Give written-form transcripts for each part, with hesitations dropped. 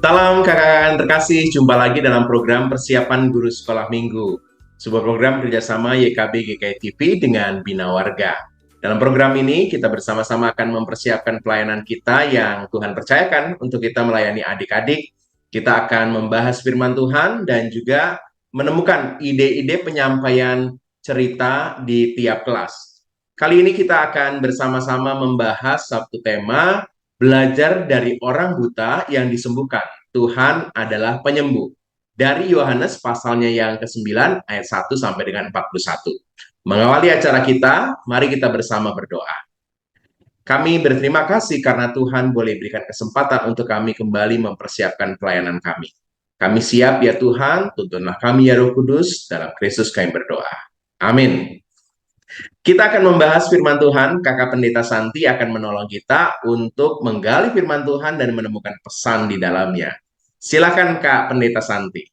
Salam kakak-kakak yang terkasih, jumpa lagi dalam program persiapan guru sekolah minggu. Sebuah program kerjasama YKB GKI TV dengan Bina Warga. Dalam program ini, kita bersama-sama akan mempersiapkan pelayanan kita yang Tuhan percayakan untuk kita melayani adik-adik. Kita akan membahas firman Tuhan dan juga menemukan ide-ide penyampaian cerita di tiap kelas. Kali ini kita akan bersama-sama membahas satu tema, belajar dari orang buta yang disembuhkan. Tuhan adalah penyembuh. Dari Yohanes pasalnya yang ke-9 ayat 1 sampai dengan 41. Mengawali acara kita, mari kita bersama berdoa. Kami berterima kasih karena Tuhan boleh berikan kesempatan untuk kami kembali mempersiapkan pelayanan kami. Kami siap ya Tuhan, tuntunlah kami ya Roh Kudus, dalam Kristus kami berdoa. Amin. Kita akan membahas firman Tuhan. Kakak Pendeta Santi akan menolong kita untuk menggali firman Tuhan dan menemukan pesan di dalamnya. Silakan Kak Pendeta Santi.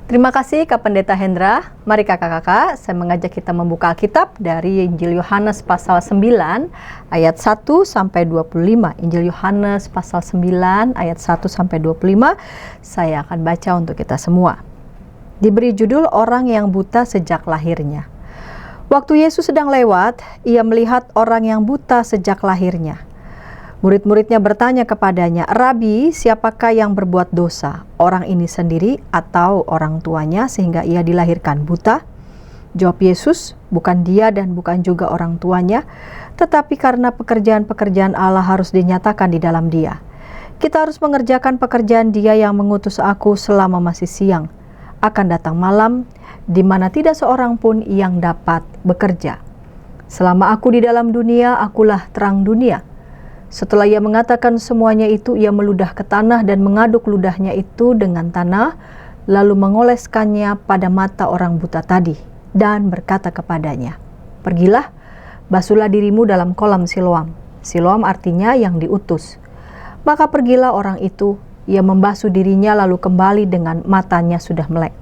Terima kasih Kak Pendeta Hendra. Mari kakak-kakak, saya mengajak kita membuka Alkitab dari Injil Yohanes pasal 9 ayat 1 sampai 25. Injil Yohanes pasal 9 ayat 1 sampai 25. Saya akan baca untuk kita semua. Diberi judul Orang yang Buta Sejak Lahirnya. Waktu Yesus sedang lewat, ia melihat orang yang buta sejak lahirnya. Murid-muridnya bertanya kepadanya, "Rabi, siapakah yang berbuat dosa? Orang ini sendiri atau orang tuanya sehingga ia dilahirkan buta?" Jawab Yesus, "Bukan dia dan bukan juga orang tuanya, tetapi karena pekerjaan-pekerjaan Allah harus dinyatakan di dalam dia. Kita harus mengerjakan pekerjaan Dia yang mengutus aku selama masih siang. Akan datang malam, di mana tidak seorang pun yang dapat bekerja. Selama aku di dalam dunia, akulah terang dunia." Setelah ia mengatakan semuanya itu, ia meludah ke tanah dan mengaduk ludahnya itu dengan tanah, lalu mengoleskannya pada mata orang buta tadi, dan berkata kepadanya, "Pergilah, basuhlah dirimu dalam kolam Siloam." Siloam artinya yang diutus. Maka pergilah orang itu, ia membasuh dirinya lalu kembali dengan matanya sudah melek.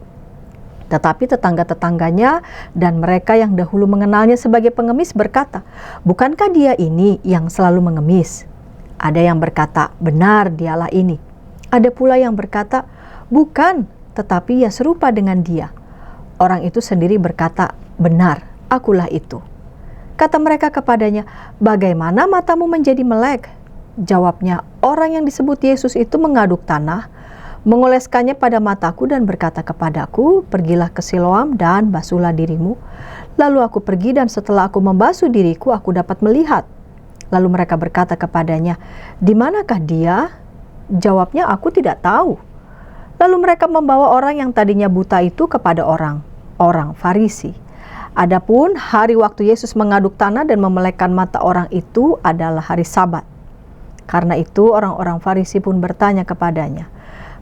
Tetapi tetangga-tetangganya dan mereka yang dahulu mengenalnya sebagai pengemis berkata, "Bukankah dia ini yang selalu mengemis?" Ada yang berkata, "Benar, dialah ini." Ada pula yang berkata, "Bukan, tetapi ia serupa dengan dia." Orang itu sendiri berkata, "Benar, akulah itu." Kata mereka kepadanya, "Bagaimana matamu menjadi melek?" Jawabnya, "Orang yang disebut Yesus itu mengaduk tanah, mengoleskannya pada mataku dan berkata kepadaku, 'Pergilah ke Siloam dan basuhlah dirimu.' Lalu aku pergi dan setelah aku membasuh diriku, aku dapat melihat." Lalu mereka berkata kepadanya, "Di manakah dia?" Jawabnya, "Aku tidak tahu." Lalu mereka membawa orang yang tadinya buta itu kepada orang Farisi. Adapun hari waktu Yesus mengaduk tanah dan memelekkan mata orang itu adalah hari Sabat. Karena itu orang-orang Farisi pun bertanya kepadanya,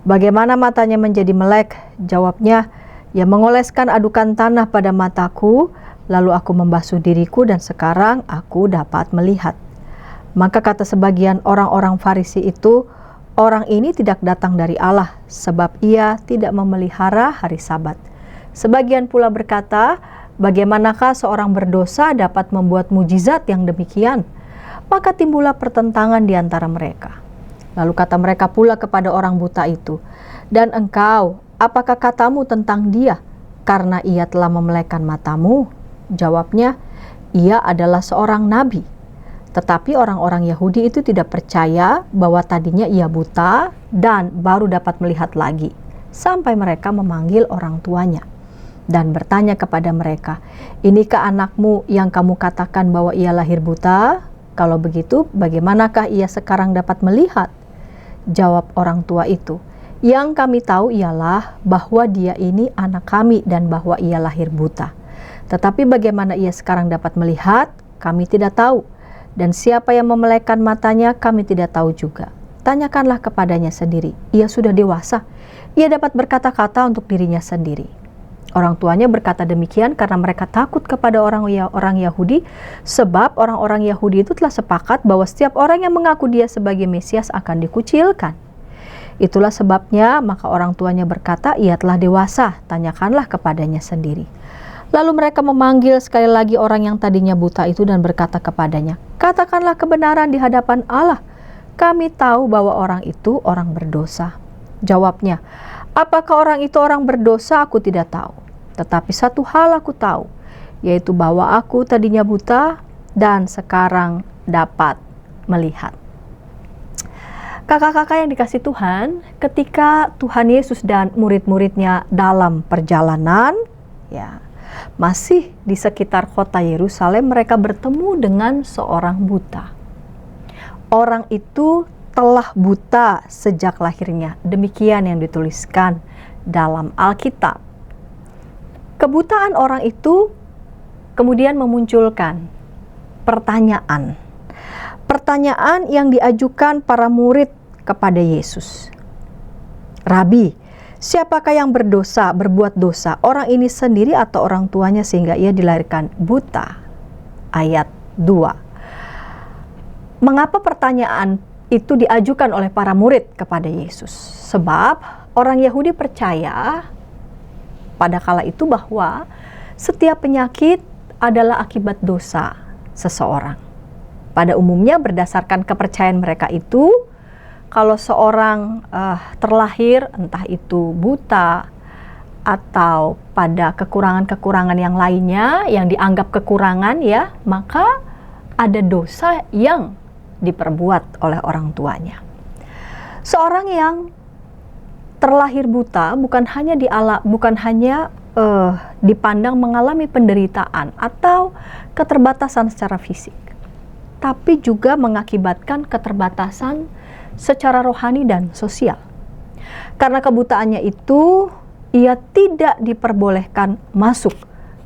"Bagaimana matanya menjadi melek?" Jawabnya, "Ya mengoleskan adukan tanah pada mataku, lalu aku membasuh diriku dan sekarang aku dapat melihat." Maka kata sebagian orang-orang Farisi itu, "Orang ini tidak datang dari Allah, sebab ia tidak memelihara hari Sabat." Sebagian pula berkata, "Bagaimanakah seorang berdosa dapat membuat mujizat yang demikian?" Maka timbullah pertentangan di antara mereka. Lalu kata mereka pula kepada orang buta itu, "Dan engkau, apakah katamu tentang dia, karena ia telah memelekkan matamu?" Jawabnya, "Ia adalah seorang nabi." Tetapi orang-orang Yahudi itu tidak percaya bahwa tadinya ia buta dan baru dapat melihat lagi, sampai mereka memanggil orang tuanya dan bertanya kepada mereka, "Inikah anakmu yang kamu katakan bahwa ia lahir buta? Kalau begitu, bagaimanakah ia sekarang dapat melihat?" Jawab orang tua itu, "Yang kami tahu ialah bahwa dia ini anak kami dan bahwa ia lahir buta. Tetapi bagaimana ia sekarang dapat melihat, kami tidak tahu. Dan siapa yang memelekkan matanya, kami tidak tahu juga. Tanyakanlah kepadanya sendiri. Ia sudah dewasa. Ia dapat berkata-kata untuk dirinya sendiri." Orang tuanya berkata demikian karena mereka takut kepada orang Yahudi, sebab orang-orang Yahudi itu telah sepakat bahwa setiap orang yang mengaku dia sebagai Mesias akan dikucilkan. Itulah sebabnya maka orang tuanya berkata, "Ia telah dewasa, tanyakanlah kepadanya sendiri." Lalu mereka memanggil sekali lagi orang yang tadinya buta itu dan berkata kepadanya, "Katakanlah kebenaran di hadapan Allah. Kami tahu bahwa orang itu orang berdosa. Jawabnya, apakah orang itu orang berdosa? Aku tidak tahu. Tetapi satu hal aku tahu, yaitu bahwa aku tadinya buta dan sekarang dapat melihat. Kakak-kakak yang dikasih Tuhan, ketika Tuhan Yesus dan murid-muridnya dalam perjalanan, ya, masih di sekitar kota Yerusalem, mereka bertemu dengan seorang buta. Orang itu telah buta sejak lahirnya. Demikian yang dituliskan dalam Alkitab. Kebutaan orang itu kemudian memunculkan pertanyaan. Pertanyaan yang diajukan para murid kepada Yesus. Rabi, siapakah yang berdosa, berbuat dosa, orang ini sendiri atau orang tuanya sehingga ia dilahirkan buta? Ayat 2. Mengapa pertanyaan itu diajukan oleh para murid kepada Yesus? Sebab orang Yahudi percaya pada kala itu bahwa setiap penyakit adalah akibat dosa seseorang. Pada umumnya berdasarkan kepercayaan mereka itu, kalau seorang terlahir entah itu buta atau pada kekurangan-kekurangan yang lainnya yang dianggap kekurangan, ya, maka ada dosa yang diperbuat oleh orang tuanya. Seorang yang terlahir buta bukan hanya dipandang mengalami penderitaan atau keterbatasan secara fisik, tapi juga mengakibatkan keterbatasan secara rohani dan sosial. Karena kebutaannya itu, ia tidak diperbolehkan masuk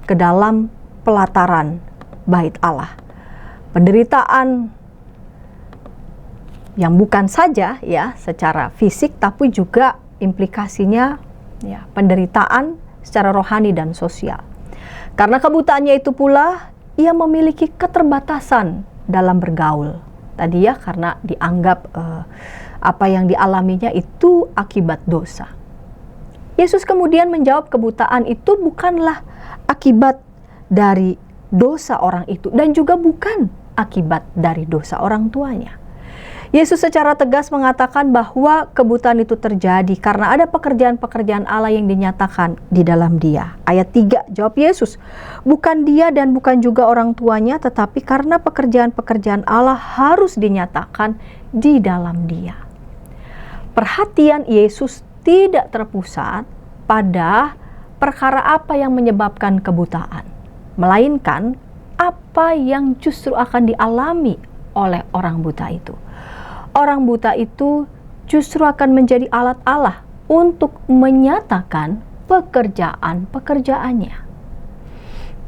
ke dalam pelataran bait Allah. Penderitaan yang bukan saja ya secara fisik, tapi juga implikasinya ya penderitaan secara rohani dan sosial. Karena kebutaannya itu pula, ia memiliki keterbatasan dalam bergaul. Tadi ya, karena dianggap apa yang dialaminya itu akibat dosa. Yesus kemudian menjawab kebutaan itu bukanlah akibat dari dosa orang itu dan juga bukan akibat dari dosa orang tuanya. Yesus secara tegas mengatakan bahwa kebutaan itu terjadi karena ada pekerjaan-pekerjaan Allah yang dinyatakan di dalam dia. Ayat 3, jawab Yesus, bukan dia dan bukan juga orang tuanya, tetapi karena pekerjaan-pekerjaan Allah harus dinyatakan di dalam dia. Perhatian Yesus tidak terpusat pada perkara apa yang menyebabkan kebutaan, melainkan apa yang justru akan dialami oleh orang buta itu. Orang buta itu justru akan menjadi alat Allah untuk menyatakan pekerjaan-pekerjaannya.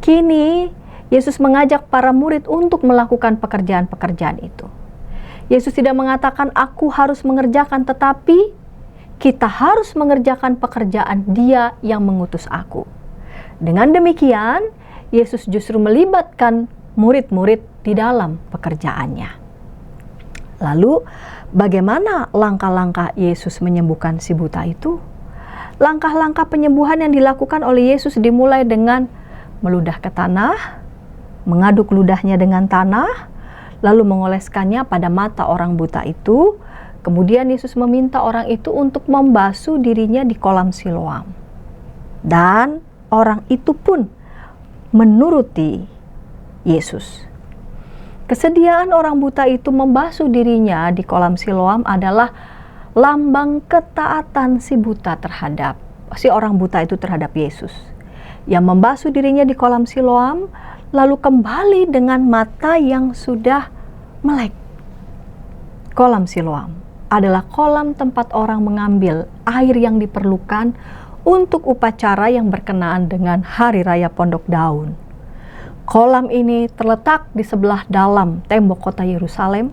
Kini Yesus mengajak para murid untuk melakukan pekerjaan-pekerjaan itu. Yesus tidak mengatakan aku harus mengerjakan, tetapi kita harus mengerjakan pekerjaan Dia yang mengutus aku. Dengan demikian, Yesus justru melibatkan murid-murid di dalam pekerjaannya. Lalu, bagaimana langkah-langkah Yesus menyembuhkan si buta itu? Langkah-langkah penyembuhan yang dilakukan oleh Yesus dimulai dengan meludah ke tanah, mengaduk ludahnya dengan tanah, lalu mengoleskannya pada mata orang buta itu. Kemudian Yesus meminta orang itu untuk membasuh dirinya di kolam Siloam. Dan orang itu pun menuruti Yesus. Kesediaan orang buta itu membasuh dirinya di kolam Siloam adalah lambang ketaatan si orang buta itu terhadap Yesus. Yang membasuh dirinya di kolam Siloam lalu kembali dengan mata yang sudah melek. Kolam Siloam adalah kolam tempat orang mengambil air yang diperlukan untuk upacara yang berkenaan dengan Hari Raya Pondok Daun. Kolam ini terletak di sebelah dalam tembok kota Yerusalem.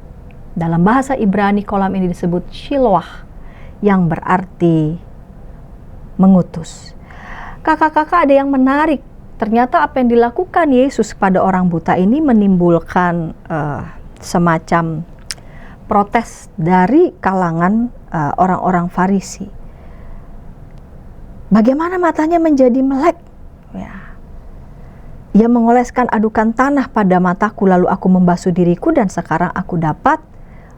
Dalam bahasa Ibrani kolam ini disebut Shiloah, yang berarti mengutus. Kakak-kakak, ada yang menarik. Ternyata apa yang dilakukan Yesus pada orang buta ini menimbulkan semacam protes dari kalangan orang-orang Farisi. Bagaimana matanya menjadi melek? Ya. Ia mengoleskan adukan tanah pada mataku, lalu aku membasuh diriku dan sekarang aku dapat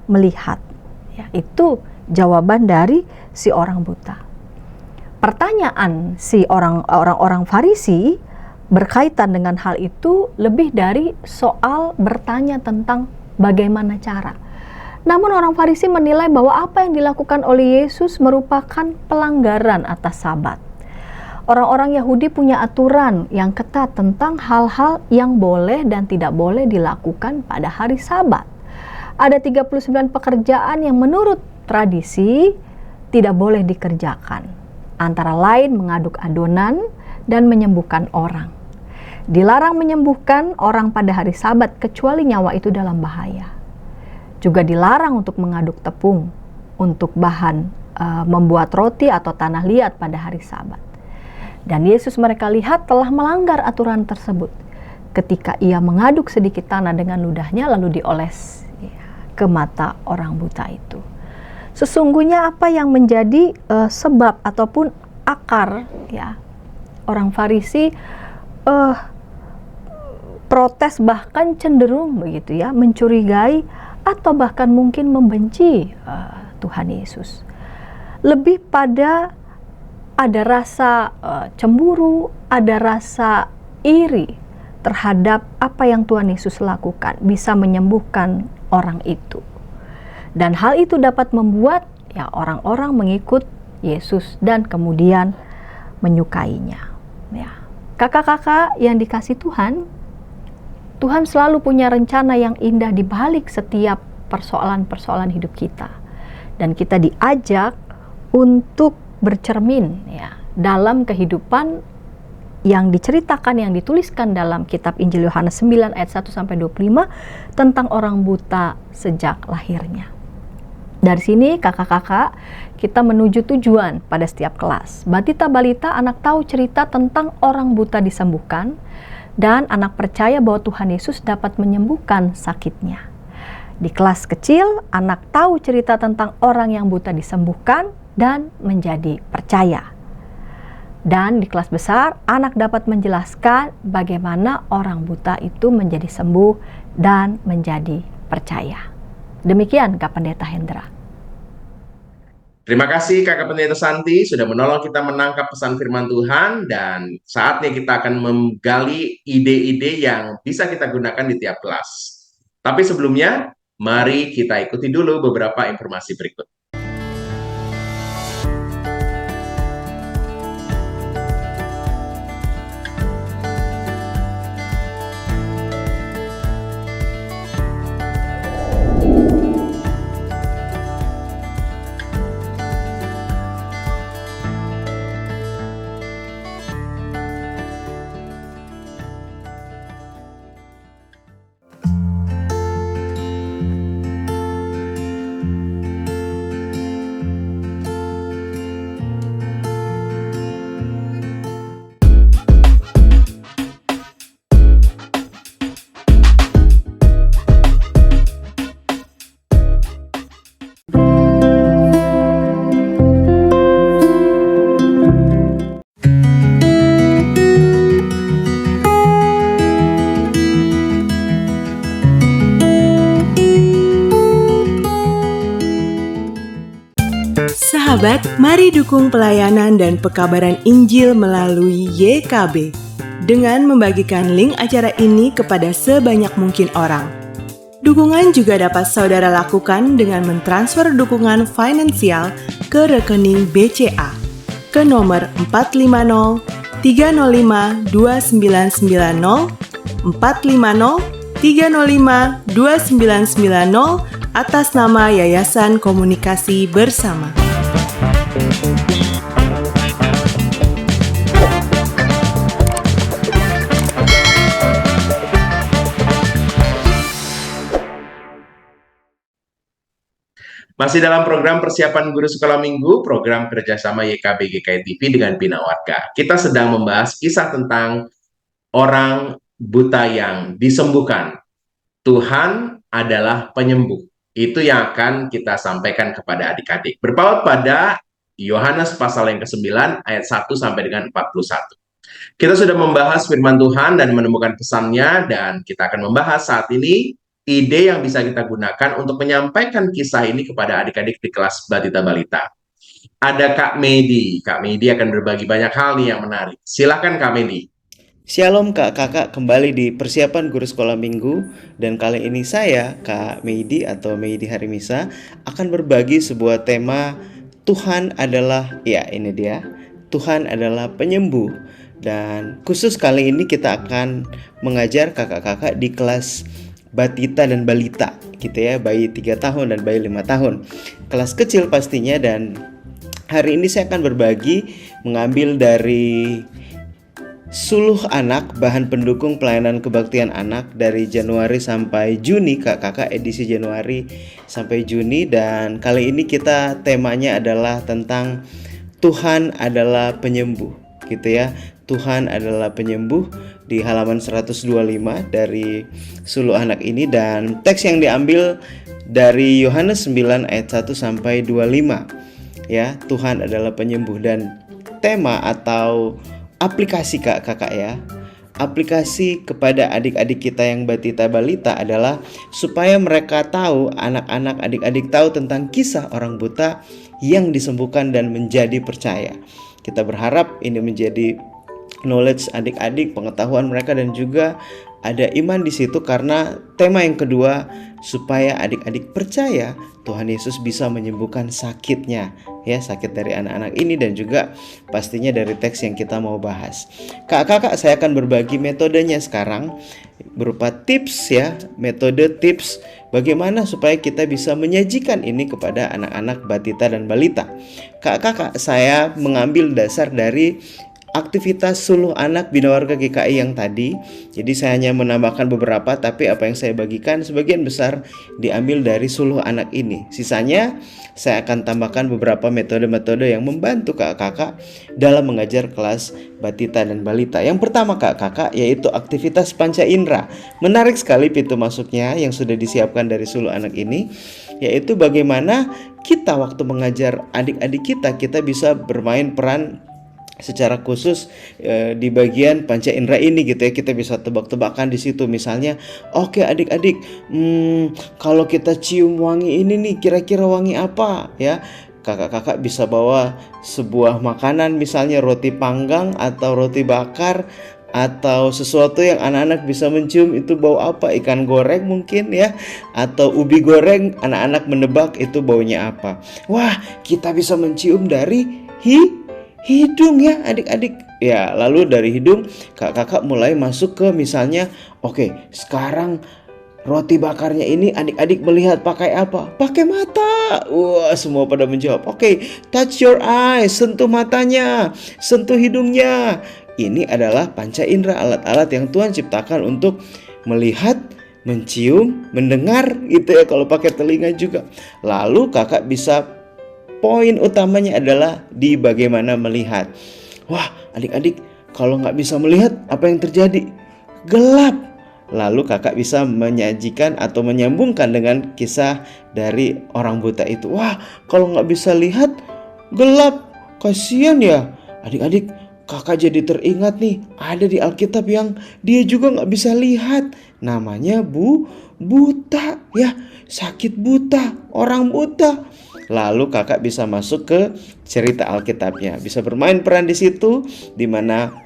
melihat. Ya, itu jawaban dari si orang buta. Pertanyaan si orang-orang Farisi berkaitan dengan hal itu lebih dari soal bertanya tentang bagaimana cara. Namun orang Farisi menilai bahwa apa yang dilakukan oleh Yesus merupakan pelanggaran atas Sabat. Orang-orang Yahudi punya aturan yang ketat tentang hal-hal yang boleh dan tidak boleh dilakukan pada hari Sabat. Ada 39 pekerjaan yang menurut tradisi tidak boleh dikerjakan, antara lain mengaduk adonan dan menyembuhkan orang. Dilarang menyembuhkan orang pada hari Sabat kecuali nyawa itu dalam bahaya. Juga dilarang untuk mengaduk tepung untuk bahan membuat roti atau tanah liat pada hari Sabat. Dan Yesus mereka lihat telah melanggar aturan tersebut ketika ia mengaduk sedikit tanah dengan ludahnya lalu dioles ke mata orang buta itu. Sesungguhnya apa yang menjadi sebab ataupun akar ya orang Farisi protes bahkan cenderung begitu ya mencurigai atau bahkan mungkin membenci Tuhan Yesus. Lebih pada ada rasa cemburu, ada rasa iri terhadap apa yang Tuhan Yesus lakukan, bisa menyembuhkan orang itu. Dan hal itu dapat membuat ya orang-orang mengikut Yesus dan kemudian menyukainya. Ya. Kakak-kakak yang dikasih Tuhan, Tuhan selalu punya rencana yang indah di balik setiap persoalan-persoalan hidup kita. Dan kita diajak untuk bercermin ya dalam kehidupan yang diceritakan, yang dituliskan dalam kitab Injil Yohanes 9 ayat 1 sampai 25 tentang orang buta sejak lahirnya. Dari sini kakak-kakak kita menuju tujuan pada setiap kelas. Batita balita anak tahu cerita tentang orang buta disembuhkan dan anak percaya bahwa Tuhan Yesus dapat menyembuhkan sakitnya. Di kelas kecil anak tahu cerita tentang orang yang buta disembuhkan dan menjadi percaya. Dan di kelas besar, anak dapat menjelaskan bagaimana orang buta itu menjadi sembuh dan menjadi percaya. Demikian Kak Pendeta Hendra. Terima kasih Kakak Pendeta Santi sudah menolong kita menangkap pesan firman Tuhan, dan saatnya kita akan menggali ide-ide yang bisa kita gunakan di tiap kelas. Tapi sebelumnya, mari kita ikuti dulu beberapa informasi berikut. Sahabat, mari dukung pelayanan dan pekabaran Injil melalui YKB dengan membagikan link acara ini kepada sebanyak mungkin orang. Dukungan juga dapat saudara lakukan dengan mentransfer dukungan finansial ke rekening BCA ke nomor 450 305 2990 450 305 2990 atas nama Yayasan Komunikasi Bersama. Masih dalam program persiapan guru sekolah minggu, program kerjasama YKB GKI TV dengan Bina Warga. Kita sedang membahas kisah tentang orang buta yang disembuhkan. Tuhan adalah penyembuh. Itu yang akan kita sampaikan kepada adik-adik. Berpaut pada Yohanes pasal yang ke-9 ayat 1 sampai dengan 41. Kita sudah membahas firman Tuhan dan menemukan pesannya, dan kita akan membahas saat ini ide yang bisa kita gunakan untuk menyampaikan kisah ini kepada adik-adik di kelas Batita Balita. Ada Kak Medi. Kak Medi akan berbagi banyak hal nih yang menarik. Silakan Kak Medi. Shalom kakak kembali di persiapan guru sekolah minggu. Dan kali ini saya, Kak Meidi atau Meidi Harimisa, akan berbagi sebuah tema Tuhan adalah, ya ini dia, Tuhan adalah penyembuh. Dan khusus kali ini kita akan mengajar kakak-kakak di kelas Batita dan Balita gitu ya, bayi 3 tahun dan bayi 5 tahun. Kelas kecil pastinya, dan hari ini saya akan berbagi mengambil dari Suluh Anak, bahan pendukung pelayanan kebaktian anak dari Januari sampai Juni, kakak edisi Januari sampai Juni. Dan kali ini kita temanya adalah tentang Tuhan adalah penyembuh gitu ya. Tuhan adalah penyembuh di halaman 125 dari Suluh Anak ini. Dan teks yang diambil dari Yohanes 9 ayat 1 sampai 25 ya, Tuhan adalah penyembuh. Dan tema atau aplikasi kakak ya, aplikasi kepada adik-adik kita yang Batita Balita adalah supaya mereka tahu, anak-anak adik-adik tahu tentang kisah orang buta yang disembuhkan dan menjadi percaya. Kita berharap ini menjadi knowledge adik-adik, pengetahuan mereka, dan juga ada iman di situ, karena tema yang kedua, supaya adik-adik percaya Tuhan Yesus bisa menyembuhkan sakitnya ya, sakit dari anak-anak ini, dan juga pastinya dari teks yang kita mau bahas. Kakak-kakak, saya akan berbagi metodenya sekarang berupa tips ya, metode tips bagaimana supaya kita bisa menyajikan ini kepada anak-anak Batita dan Balita. Kakak-kakak, saya mengambil dasar dari aktivitas Suluh Anak Bina Warga GKI yang tadi. Jadi saya hanya menambahkan beberapa, tapi apa yang saya bagikan sebagian besar diambil dari Suluh Anak ini. Sisanya saya akan tambahkan beberapa metode-metode yang membantu kakak-kakak dalam mengajar kelas Batita dan Balita. Yang pertama kakak-kakak yaitu aktivitas panca indera. Menarik sekali pintu masuknya yang sudah disiapkan dari Suluh Anak ini, yaitu bagaimana kita waktu mengajar adik-adik kita bisa bermain peran secara khusus di bagian panca indera ini gitu ya. Kita bisa tebak-tebakan di situ, misalnya oke adik-adik, kalau kita cium wangi ini nih, kira-kira wangi apa ya. Kakak-kakak bisa bawa sebuah makanan, misalnya roti panggang atau roti bakar, atau sesuatu yang anak-anak bisa mencium itu bau apa, ikan goreng mungkin ya, atau ubi goreng, anak-anak menebak itu baunya apa. Wah, kita bisa mencium dari hidung ya adik-adik ya. Lalu dari hidung kakak-kakak mulai masuk ke misalnya, oke, sekarang roti bakarnya ini adik-adik melihat pakai apa? Pakai mata. Wah, semua pada menjawab. Oke, touch your eyes, sentuh matanya, sentuh hidungnya. Ini adalah panca indera, alat-alat yang Tuhan ciptakan untuk melihat, mencium, mendengar gitu ya, kalau pakai telinga juga. Lalu kakak bisa, poin utamanya adalah di bagaimana melihat. Wah adik-adik, kalau nggak bisa melihat apa yang terjadi? Gelap. Lalu kakak bisa menyajikan atau menyambungkan dengan kisah dari orang buta itu. Wah, kalau nggak bisa lihat, gelap, kasihan ya. Adik-adik, kakak jadi teringat nih, ada di Alkitab yang dia juga nggak bisa lihat. Namanya buta ya, sakit buta, orang buta. Lalu kakak bisa masuk ke cerita Alkitabnya, bisa bermain peran di situ, di mana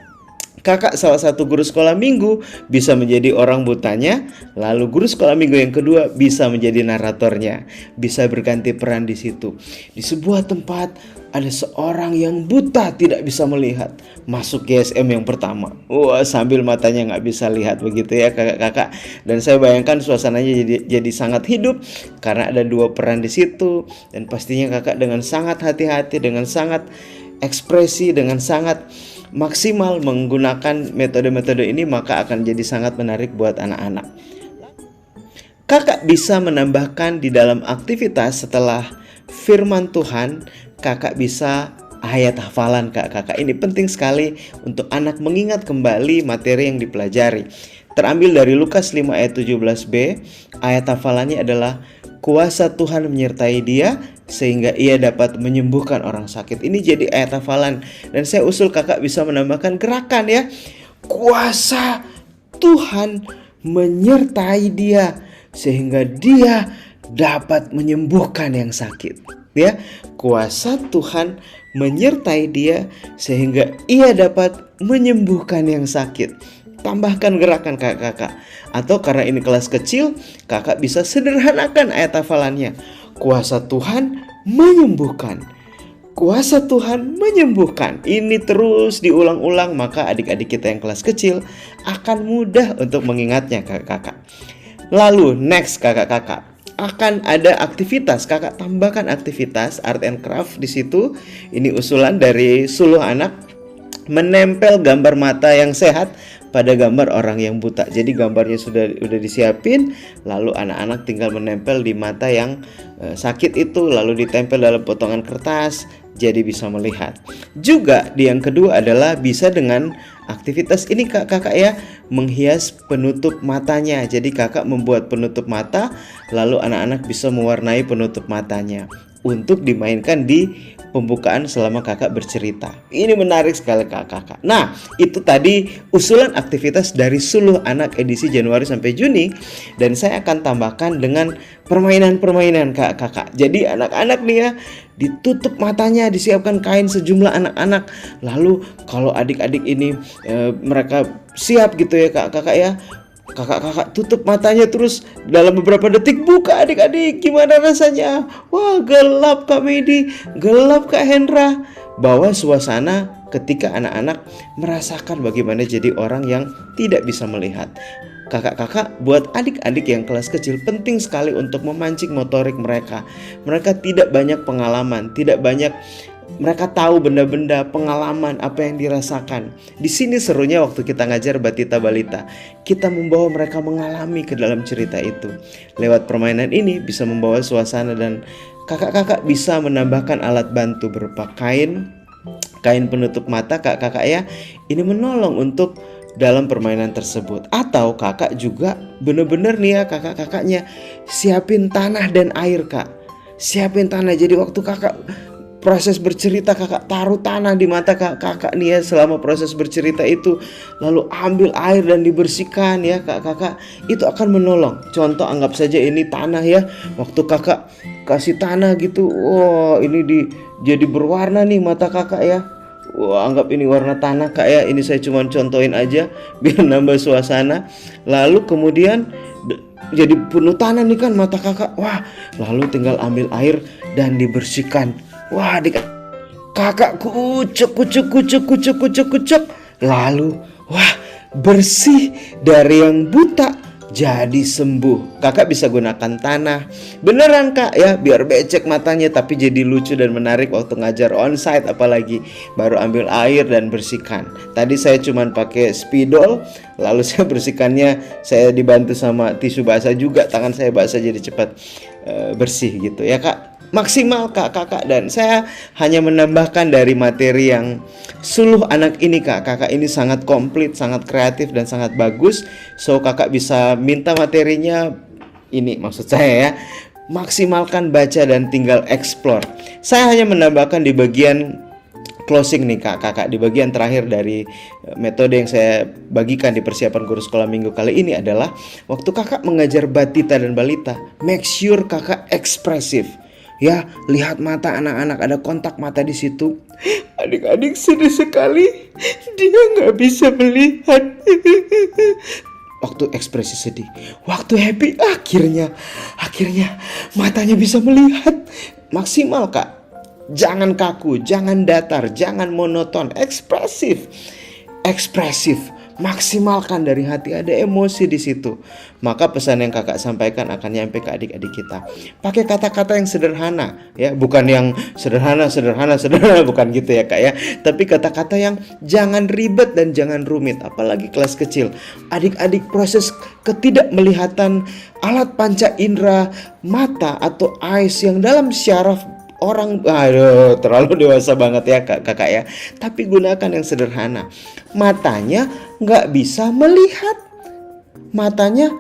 kakak salah satu guru sekolah minggu bisa menjadi orang butanya, lalu guru sekolah minggu yang kedua bisa menjadi naratornya, bisa berganti peran di situ. Di sebuah tempat ada seorang yang buta, tidak bisa melihat, masuk GSM yang pertama. Wah, sambil matanya nggak bisa lihat begitu ya kakak-kakak. Dan saya bayangkan suasananya jadi sangat hidup karena ada dua peran di situ. Dan pastinya kakak dengan sangat hati-hati, dengan sangat ekspresi, dengan sangat maksimal menggunakan metode-metode ini, maka akan jadi sangat menarik buat anak-anak. Kakak bisa menambahkan di dalam aktivitas setelah firman Tuhan, kakak bisa ayat hafalan kakak. Ini penting sekali untuk anak mengingat kembali materi yang dipelajari. Terambil dari Lukas 5 ayat 17b, ayat hafalannya adalah kuasa Tuhan menyertai dia sehingga ia dapat menyembuhkan orang sakit. Ini jadi ayat hafalan, dan saya usul kakak bisa menambahkan gerakan ya. Kuasa Tuhan menyertai dia sehingga dia dapat menyembuhkan yang sakit. Ya, kuasa Tuhan menyertai dia sehingga ia dapat menyembuhkan yang sakit. Tambahkan gerakan kakak-kakak. Atau karena ini kelas kecil, kakak bisa sederhanakan ayat hafalannya. Kuasa Tuhan menyembuhkan. Kuasa Tuhan menyembuhkan. Ini terus diulang-ulang, maka adik-adik kita yang kelas kecil akan mudah untuk mengingatnya kakak-kakak. Lalu next kakak-kakak, akan ada aktivitas. Kakak tambahkan aktivitas art and craft di situ. Ini usulan dari Suluh Anak, menempel gambar mata yang sehat pada gambar orang yang buta. Jadi gambarnya sudah disiapin, lalu anak-anak tinggal menempel di mata yang sakit itu, lalu ditempel dalam potongan kertas, jadi bisa melihat. Juga yang kedua adalah bisa dengan aktivitas ini kakak ya, menghias penutup matanya. Jadi kakak membuat penutup mata, lalu anak-anak bisa mewarnai penutup matanya untuk dimainkan di pembukaan selama kakak bercerita. Ini menarik sekali kakak-kakak. Nah, itu tadi usulan aktivitas dari Suluh Anak edisi Januari sampai Juni, dan saya akan tambahkan dengan permainan-permainan kakak-kakak. Jadi anak-anak nih ya, ditutup matanya, disiapkan kain sejumlah anak-anak. Lalu kalau adik-adik ini mereka siap gitu ya kakak-kakak ya, kakak-kakak tutup matanya, terus dalam beberapa detik buka adik-adik. Gimana rasanya? Wah, gelap Kak Medi, gelap Kak Hendra. Bawa suasana ketika anak-anak merasakan bagaimana jadi orang yang tidak bisa melihat. Kakak-kakak, buat adik-adik yang kelas kecil penting sekali untuk memancing motorik mereka. Mereka tidak banyak pengalaman, tidak banyak mereka tahu benda-benda, pengalaman apa yang dirasakan. Di sini serunya waktu kita ngajar batita balita, kita membawa mereka mengalami ke dalam cerita itu. Lewat permainan ini bisa membawa suasana, dan kakak-kakak bisa menambahkan alat bantu berupa kain penutup mata kakak-kakak ya. Ini menolong untuk dalam permainan tersebut. Atau kakak juga bener-bener nih ya kakak-kakaknya siapin tanah dan air kak. Siapin tanah, jadi waktu kakak proses bercerita, kakak taruh tanah di mata kakak nih ya selama proses bercerita itu, lalu ambil air dan dibersihkan ya kakak. Itu akan menolong. Contoh, anggap saja ini tanah ya, waktu kakak kasih tanah gitu, wah ini jadi berwarna nih mata kakak ya. Wah, anggap ini warna tanah kak ya. Ini saya cuma contohin aja biar nambah suasana. Lalu kemudian jadi penuh tanah nih kan mata kakak. Wah, lalu tinggal ambil air dan dibersihkan. Wah, kakak kucuk. Lalu, wah, bersih dari yang buta jadi sembuh. Kakak bisa gunakan tanah. Beneran kak ya, biar becek matanya tapi jadi lucu dan menarik waktu ngajar onsite apalagi. Baru ambil air dan bersihkan. Tadi saya cuman pakai spidol, lalu saya bersihkannya, saya dibantu sama tisu basah juga. Tangan saya basah jadi cepat bersih gitu ya kak. Maksimal kakak, dan saya hanya menambahkan dari materi yang Suluh Anak ini kakak ini sangat komplit, sangat kreatif dan sangat bagus. So kakak bisa minta materinya ini, maksud saya ya, maksimalkan baca dan tinggal explore. Saya hanya menambahkan di bagian closing nih kakak, di bagian terakhir dari metode yang saya bagikan di persiapan guru sekolah minggu kali ini adalah waktu kakak mengajar batita dan balita, make sure kakak ekspresif. Ya, lihat mata anak-anak, ada kontak mata di situ. Adik-adik sedih sekali, dia nggak bisa melihat. Waktu ekspresi sedih, waktu happy, akhirnya matanya bisa melihat. Maksimal kak, jangan kaku, jangan datar, jangan monoton, ekspresif. Maksimalkan dari hati, ada emosi di situ. Maka pesan yang kakak sampaikan akan nyampe ke adik-adik kita. Pakai kata-kata yang sederhana ya, bukan yang sederhana bukan gitu ya kak ya. Tapi kata-kata yang jangan ribet dan jangan rumit, apalagi kelas kecil. Adik-adik proses ketidakmelihatan alat panca indera mata atau eyes yang dalam syaraf orang, aduh terlalu dewasa banget ya kakak ya. Tapi gunakan yang sederhana. Matanya nggak bisa melihat, matanya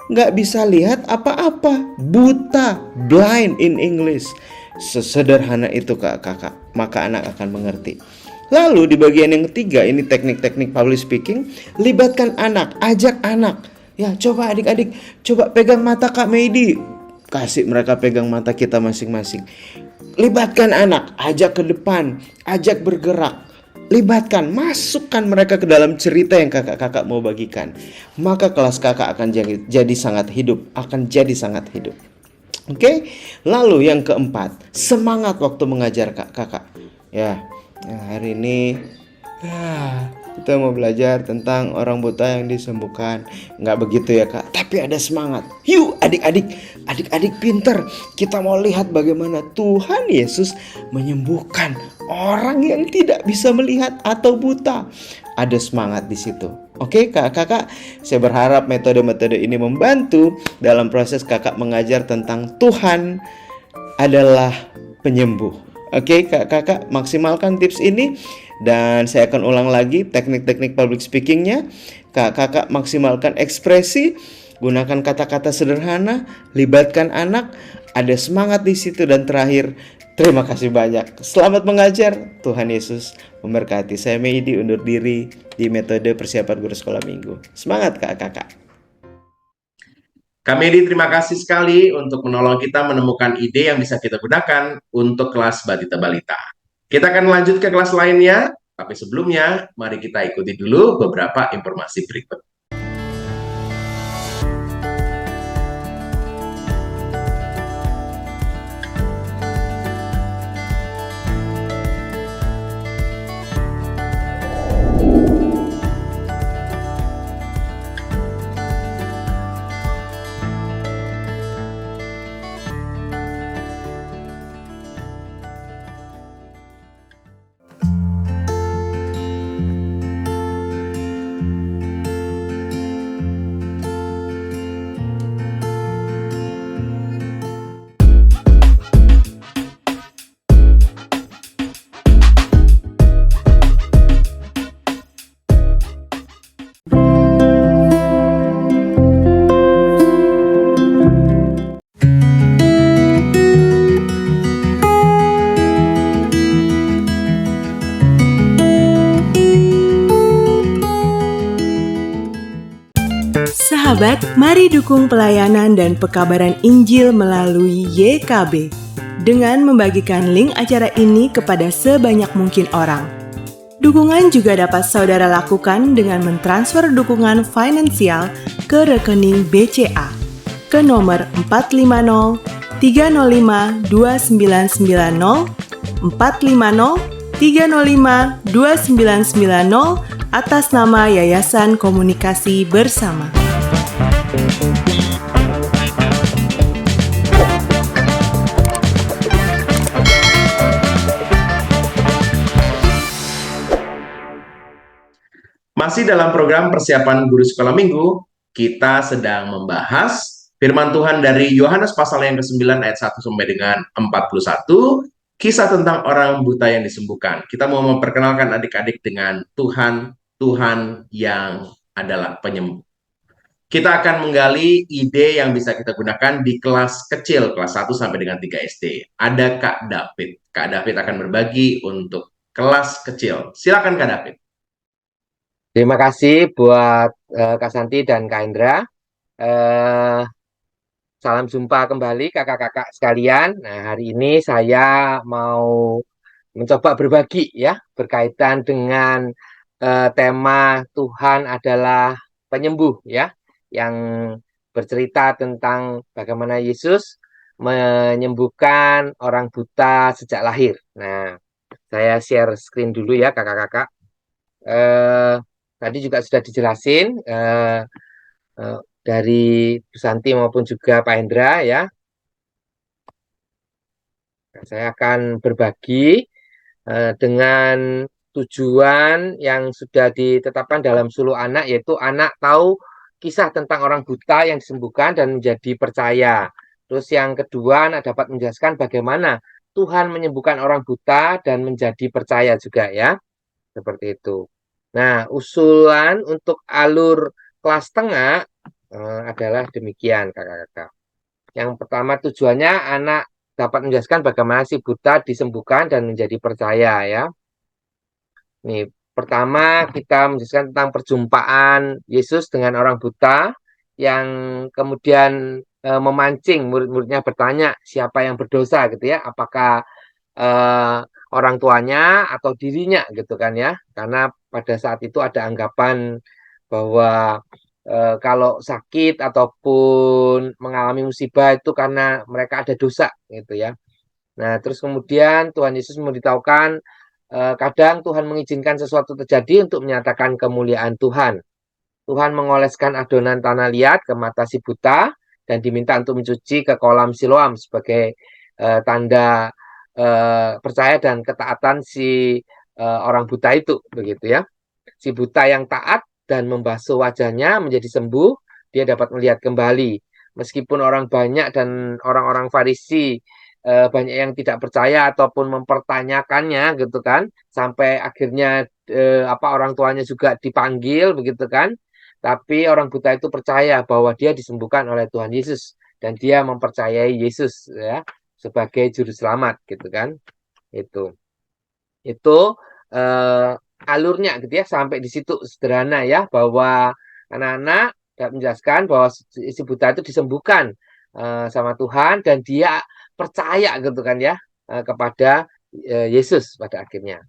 nggak bisa lihat apa-apa, buta, blind in English. Sesederhana itu kakak, maka anak akan mengerti. Lalu di bagian yang ketiga, ini teknik-teknik public speaking. Libatkan anak, ajak anak. Ya, coba adik-adik, coba pegang mata Kak Meidi. Kasih mereka pegang mata kita masing-masing. Libatkan anak, ajak ke depan, ajak bergerak. Libatkan, masukkan mereka ke dalam cerita yang kakak-kakak mau bagikan. Maka kelas kakak akan jadi sangat hidup, akan jadi sangat hidup. Oke, lalu yang keempat, semangat waktu mengajar kakak. Ya, hari ini kita mau belajar tentang orang buta yang disembuhkan. Nggak begitu ya kak, tapi ada semangat. Yuk adik-adik pinter. Kita mau lihat bagaimana Tuhan Yesus menyembuhkan orang yang tidak bisa melihat atau buta. Ada semangat di situ. Oke kakak, saya berharap metode-metode ini membantu dalam proses kakak mengajar tentang Tuhan adalah penyembuh. Oke kakak, maksimalkan tips ini. Dan saya akan ulang lagi teknik-teknik public speakingnya. Kakak maksimalkan ekspresi, gunakan kata-kata sederhana, libatkan anak, ada semangat di situ. Dan terakhir, terima kasih banyak. Selamat mengajar. Tuhan Yesus memberkati. Saya Meidi undur diri di metode persiapan guru sekolah minggu. Semangat kakak. Kak Medi, terima kasih sekali untuk menolong kita menemukan ide yang bisa kita gunakan untuk kelas Batita Balita. Kita akan lanjut ke kelas lainnya, tapi sebelumnya mari kita ikuti dulu beberapa informasi berikut. Sahabat, mari dukung pelayanan dan pekabaran Injil melalui YKB dengan membagikan link acara ini kepada sebanyak mungkin orang. Dukungan juga dapat saudara lakukan dengan mentransfer dukungan finansial ke rekening BCA ke nomor 450 305 2990 450 305 2990 atas nama Yayasan Komunikasi Bersama. Masih dalam program persiapan guru sekolah minggu, kita sedang membahas firman Tuhan dari Yohanes pasal yang ke-9 ayat 1 sampai dengan 41, kisah tentang orang buta yang disembuhkan. Kita mau memperkenalkan adik-adik dengan Tuhan yang adalah penyembuh. Kita akan menggali ide yang bisa kita gunakan di kelas kecil, kelas 1 sampai dengan 3 SD. Ada Kak David. Kak David akan berbagi untuk kelas kecil. Silakan Kak David. Terima kasih buat Kak Santi dan Kak Indra. Salam jumpa kembali kakak-kakak sekalian. Nah, hari ini saya mau mencoba berbagi ya berkaitan dengan tema Tuhan adalah penyembuh ya, yang bercerita tentang bagaimana Yesus menyembuhkan orang buta sejak lahir. Nah, saya share screen dulu ya kakak-kakak. Tadi juga sudah dijelasin dari Bu Santi maupun juga Pak Hendra ya. Saya akan berbagi dengan tujuan yang sudah ditetapkan dalam suluh anak, yaitu anak tahu kisah tentang orang buta yang disembuhkan dan menjadi percaya. Terus yang kedua, anak dapat menjelaskan bagaimana Tuhan menyembuhkan orang buta dan menjadi percaya juga ya. Seperti itu. Nah, usulan untuk alur kelas tengah adalah demikian, kakak-kakak. Yang pertama tujuannya anak dapat menjelaskan bagaimana si buta disembuhkan dan menjadi percaya ya. Nih, pertama kita menjelaskan tentang perjumpaan Yesus dengan orang buta yang kemudian memancing murid-muridnya bertanya siapa yang berdosa gitu ya, apakah orang tuanya atau dirinya gitu kan ya. Karena pada saat itu ada anggapan bahwa kalau sakit ataupun mengalami musibah itu karena mereka ada dosa gitu ya. Nah, terus kemudian Tuhan Yesus memberitahukan kadang Tuhan mengizinkan sesuatu terjadi untuk menyatakan kemuliaan Tuhan. Tuhan mengoleskan adonan tanah liat ke mata si buta dan diminta untuk mencuci ke kolam Siloam sebagai tanda percaya dan ketaatan si orang buta itu, begitu ya. Si buta yang taat dan membasuh wajahnya menjadi sembuh, dia dapat melihat kembali. Meskipun orang banyak dan orang-orang Farisi banyak yang tidak percaya ataupun mempertanyakannya gitu kan, sampai akhirnya orang tuanya juga dipanggil begitu kan. Tapi orang buta itu percaya bahwa dia disembuhkan oleh Tuhan Yesus dan dia mempercayai Yesus ya sebagai juru selamat gitu kan. Itu eh, alurnya gitu ya, sampai di situ sederhana ya, bahwa anak-anak dapat menjelaskan bahwa si buta itu disembuhkan sama Tuhan dan dia percaya gitu kan ya kepada Yesus pada akhirnya.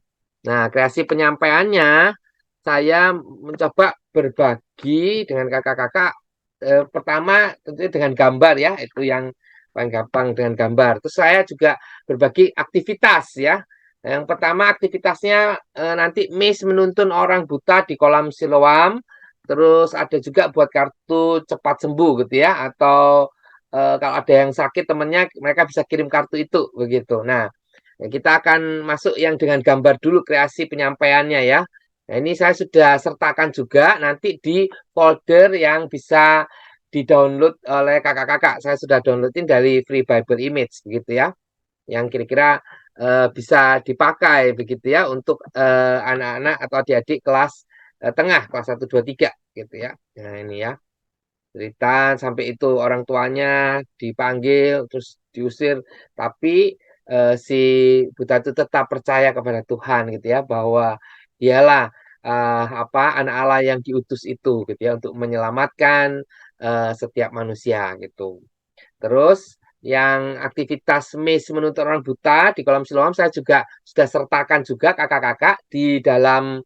Nah, kreasi penyampaiannya saya mencoba berbagi dengan kakak-kakak, pertama tentunya dengan gambar ya, itu yang paling gampang dengan gambar. Terus saya juga berbagi aktivitas ya. Yang pertama aktivitasnya nanti Miss menuntun orang buta di kolam Siloam. Terus ada juga buat kartu cepat sembuh gitu ya. Atau kalau ada yang sakit temennya, mereka bisa kirim kartu itu begitu. Nah, kita akan masuk yang dengan gambar dulu kreasi penyampaiannya ya. Nah, ini saya sudah sertakan juga nanti di folder yang bisa di-download oleh kakak-kakak. Saya sudah downloadin dari Free Bible Image begitu ya. Yang kira-kira bisa dipakai begitu ya untuk anak-anak atau adik-adik kelas tengah, kelas 1 2 3 gitu ya. Nah, ini ya. Cerita sampai itu orang tuanya dipanggil terus diusir, tapi si buta itu tetap percaya kepada Tuhan gitu ya, bahwa dialah anak Allah yang diutus itu gitu ya untuk menyelamatkan setiap manusia gitu. Terus yang aktivitas Miss menuntut orang buta di kolam Siloam saya juga sudah sertakan juga kakak-kakak di dalam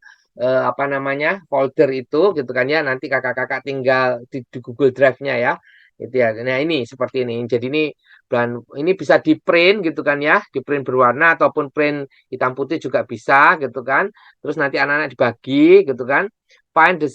folder itu gitu kan ya. Nanti kakak-kakak tinggal di Google Drive-nya ya. Itu ya. Nah, ini seperti ini. Jadi ini bisa di print gitu kan ya, di print berwarna ataupun print hitam putih juga bisa gitu kan. Terus nanti anak-anak dibagi gitu kan. Find the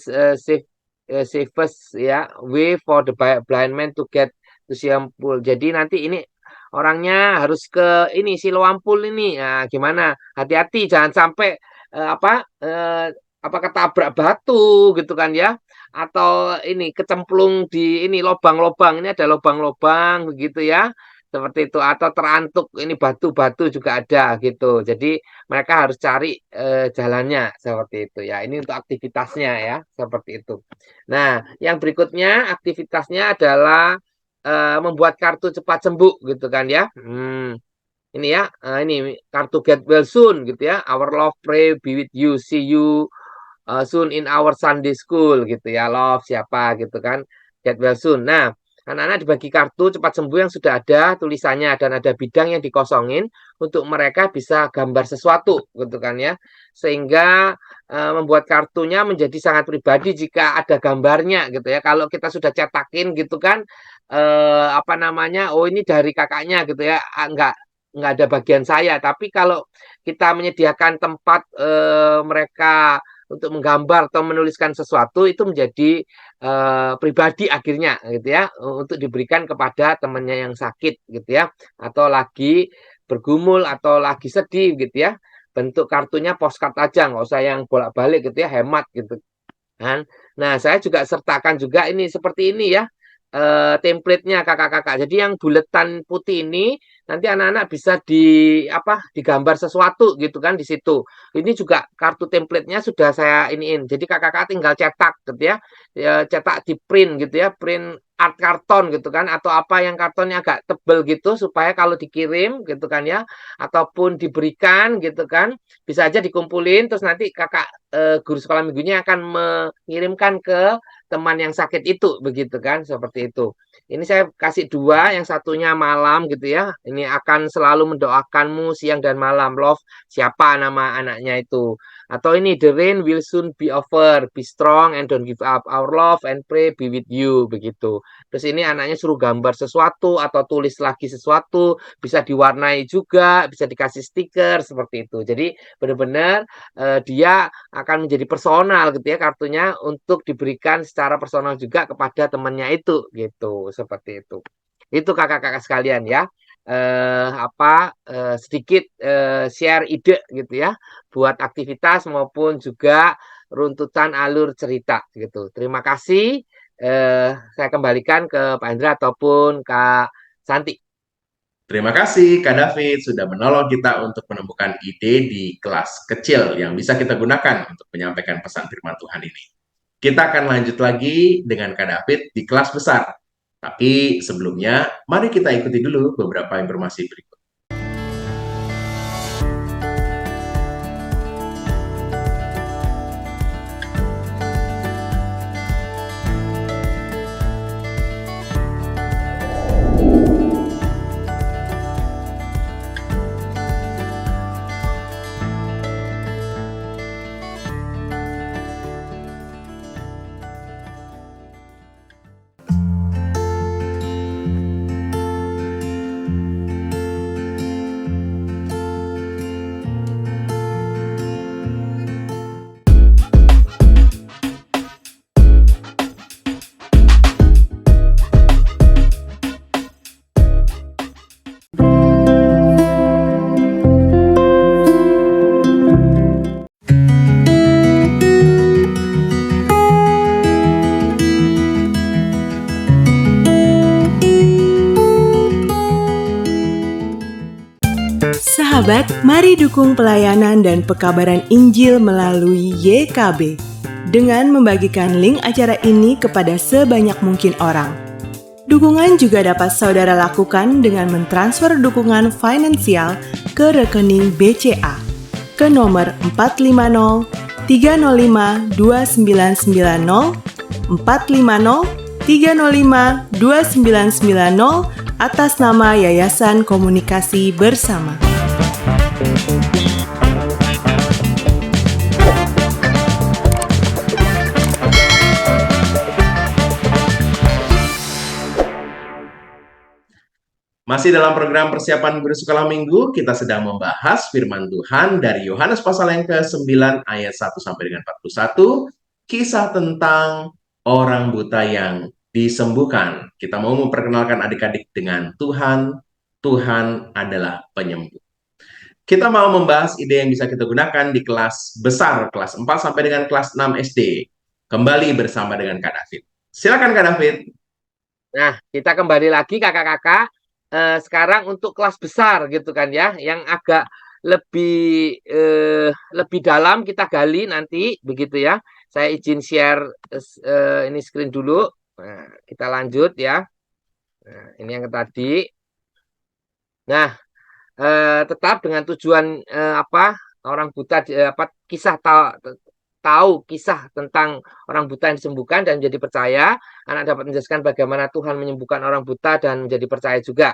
safest ya way for the blind man to get to Siloam Pool. Jadi nanti ini orangnya harus ke ini Siloam Pool ini. Nah, gimana? Hati-hati jangan sampai eh, apa eh, ketabrak batu gitu kan ya, atau ini kecemplung di ini lobang-lobang, ini ada lobang-lobang begitu ya, seperti itu, atau terantuk ini batu-batu juga ada gitu. Jadi mereka harus cari jalannya seperti itu ya. Ini untuk aktivitasnya ya, seperti itu. Nah, yang berikutnya aktivitasnya adalah membuat kartu cepat sembuh gitu kan ya. Ini ya, ini kartu get well soon gitu ya. Our love pray be with you, see you soon in our Sunday school gitu ya. Love siapa gitu kan. Get well soon. Nah, anak-anak dibagi kartu cepat sembuh yang sudah ada tulisannya dan ada bidang yang dikosongin untuk mereka bisa gambar sesuatu gitu kan ya. Sehingga membuat kartunya menjadi sangat pribadi jika ada gambarnya gitu ya. Kalau kita sudah cetakin gitu kan, oh ini dari kakaknya gitu ya, nggak ada bagian saya. Tapi kalau kita menyediakan tempat mereka untuk menggambar atau menuliskan sesuatu, itu menjadi pribadi akhirnya gitu ya, untuk diberikan kepada temannya yang sakit gitu ya, atau lagi bergumul atau lagi sedih gitu ya. Bentuk kartunya postcard aja, nggak usah yang bolak-balik gitu ya, hemat gitu kan. Nah, saya juga sertakan juga ini seperti ini ya, template-nya kakak-kakak. Jadi yang buletan putih ini nanti anak-anak bisa digambar sesuatu gitu kan di situ. Ini juga kartu template-nya sudah saya iniin. Jadi kakak-kakak tinggal cetak gitu ya. Cetak di print gitu ya, print art karton gitu kan, atau apa yang kartonnya agak tebel gitu supaya kalau dikirim gitu kan ya, ataupun diberikan gitu kan, bisa aja dikumpulin terus nanti kakak guru sekolah minggunya akan mengirimkan ke teman yang sakit itu, begitu kan, seperti itu. Ini saya kasih dua, yang satunya malam gitu ya. Ini akan selalu mendoakanmu siang dan malam. Love, siapa nama anaknya itu? Atau ini the rain will soon be over. Be strong and don't give up. Our love and pray be with you, begitu. Terus ini anaknya suruh gambar sesuatu atau tulis lagi sesuatu, bisa diwarnai juga, bisa dikasih stiker seperti itu. Jadi benar-benar dia akan menjadi personal gitu ya kartunya untuk diberikan secara personal juga kepada temannya itu gitu, seperti itu. Itu kakak-kakak sekalian ya. Sedikit share ide gitu ya buat aktivitas maupun juga runtutan alur cerita gitu. Terima kasih. Saya kembalikan ke Pak Hendra ataupun Kak Santi. Terima kasih Kak David sudah menolong kita untuk menemukan ide di kelas kecil yang bisa kita gunakan untuk menyampaikan pesan firman Tuhan ini. Kita akan lanjut lagi dengan Kak David di kelas besar. Tapi sebelumnya, mari kita ikuti dulu beberapa informasi berikut. Sahabat, mari dukung pelayanan dan pekabaran Injil melalui YKB dengan membagikan link acara ini kepada sebanyak mungkin orang. Dukungan juga dapat saudara lakukan dengan mentransfer dukungan finansial ke rekening BCA ke nomor 450 305 2990 450 305 2990 atas nama Yayasan Komunikasi Bersama. Masih dalam program persiapan guru sekolah minggu, kita sedang membahas firman Tuhan dari Yohanes pasal yang ke-9 ayat 1 sampai dengan 41, kisah tentang orang buta yang disembuhkan. Kita mau memperkenalkan adik-adik dengan Tuhan. Tuhan adalah penyembuh. Kita mau membahas ide yang bisa kita gunakan di kelas besar, kelas 4 sampai dengan kelas 6 SD. Kembali bersama dengan Kak David. Silakan Kak David. Nah, kita kembali lagi kakak-kakak. Sekarang untuk kelas besar gitu kan ya, yang agak lebih dalam kita gali nanti begitu ya. Saya izin share ini screen dulu. Nah, kita lanjut ya. Nah, ini yang tadi. Nah, tetap dengan tujuan orang buta kisah tahu kisah tentang orang buta yang disembuhkan dan menjadi percaya, anak dapat menjelaskan bagaimana Tuhan menyembuhkan orang buta dan menjadi percaya juga.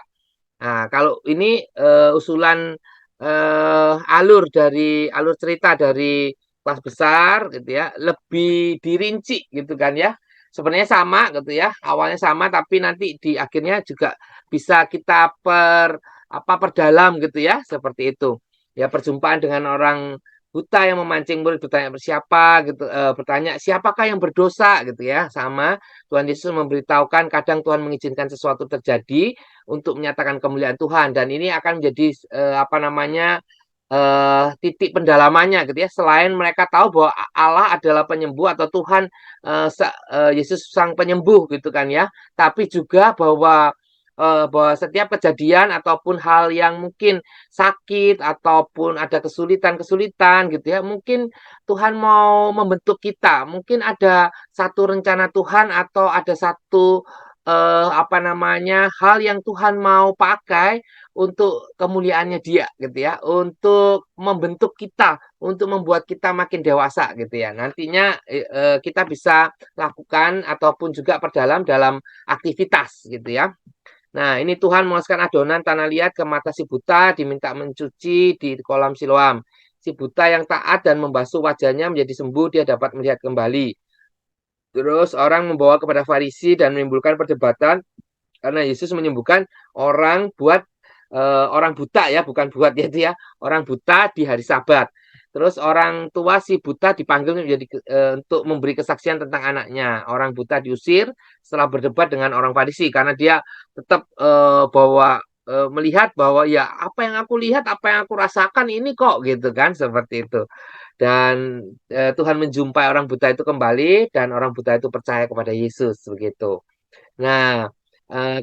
Nah, kalau ini usulan alur cerita dari kelas besar gitu ya, lebih dirinci gitu kan ya. Sebenarnya sama gitu ya, awalnya sama tapi nanti di akhirnya juga bisa kita perdalam gitu ya, seperti itu. Ya, perjumpaan dengan orang buta yang memancing murid bertanya siapa gitu, bertanya siapakah yang berdosa gitu ya, sama Tuhan Yesus memberitahukan kadang Tuhan mengizinkan sesuatu terjadi untuk menyatakan kemuliaan Tuhan, dan ini akan menjadi titik pendalamannya gitu ya. Selain mereka tahu bahwa Allah adalah penyembuh atau Tuhan Yesus sang penyembuh gitu kan ya, tapi juga bahwa setiap kejadian ataupun hal yang mungkin sakit ataupun ada kesulitan-kesulitan gitu ya, mungkin Tuhan mau membentuk kita, mungkin ada satu rencana Tuhan atau ada satu hal yang Tuhan mau pakai untuk kemuliaannya Dia gitu ya, untuk membentuk kita, untuk membuat kita makin dewasa gitu ya. Nantinya kita bisa lakukan ataupun juga perdalam dalam aktivitas gitu ya. Nah, ini Tuhan memasukkan adonan tanah liat ke mata si buta, diminta mencuci di kolam Siloam. Si buta yang taat dan membasuh wajahnya menjadi sembuh, dia dapat melihat kembali. Terus orang membawa kepada Farisi dan menimbulkan perdebatan karena Yesus menyembuhkan orang buta ya, bukan buat ya, orang buta di hari Sabat. Terus orang tua si buta dipanggil untuk memberi kesaksian tentang anaknya. Orang buta diusir setelah berdebat dengan orang Farisi karena dia tetap melihat bahwa ya apa yang aku lihat, apa yang aku rasakan ini kok gitu kan, seperti itu. Dan Tuhan menjumpai orang buta itu kembali dan orang buta itu percaya kepada Yesus begitu. Nah,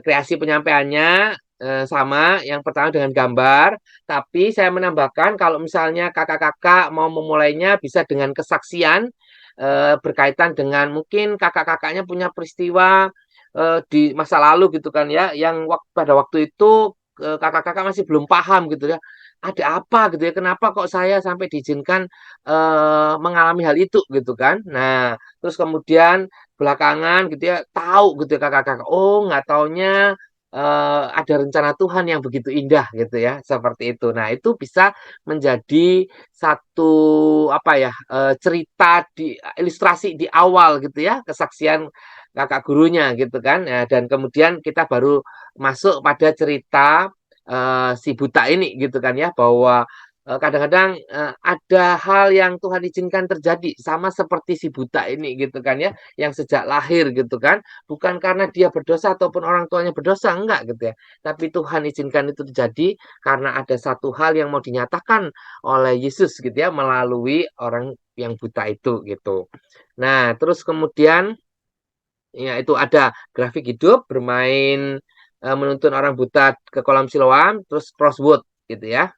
kreasi penyampaiannya sama, yang pertama dengan gambar, tapi saya menambahkan kalau misalnya kakak-kakak mau memulainya bisa dengan kesaksian berkaitan dengan mungkin kakak-kakaknya punya peristiwa di masa lalu gitu kan ya, yang pada waktu itu kakak-kakak masih belum paham gitu ya, ada apa gitu ya, kenapa kok saya sampai diizinkan mengalami hal itu gitu kan. Nah, terus kemudian belakangan gitu ya tahu gitu ya kakak-kakak, oh nggak taunya ada rencana Tuhan yang begitu indah gitu ya, seperti itu. Nah, itu bisa menjadi satu apa ya, cerita di ilustrasi di awal gitu ya, kesaksian kakak gurunya gitu kan. Ya, dan kemudian kita baru masuk pada cerita si buta ini gitu kan ya, bahwa kadang-kadang ada hal yang Tuhan izinkan terjadi sama seperti si buta ini gitu kan ya, yang sejak lahir gitu kan, bukan karena dia berdosa ataupun orang tuanya berdosa, enggak gitu ya, tapi Tuhan izinkan itu terjadi karena ada satu hal yang mau dinyatakan oleh Yesus gitu ya, melalui orang yang buta itu gitu. Nah, terus kemudian ya itu ada grafik hidup bermain menuntun orang buta ke kolam Siloam, terus crossword gitu ya.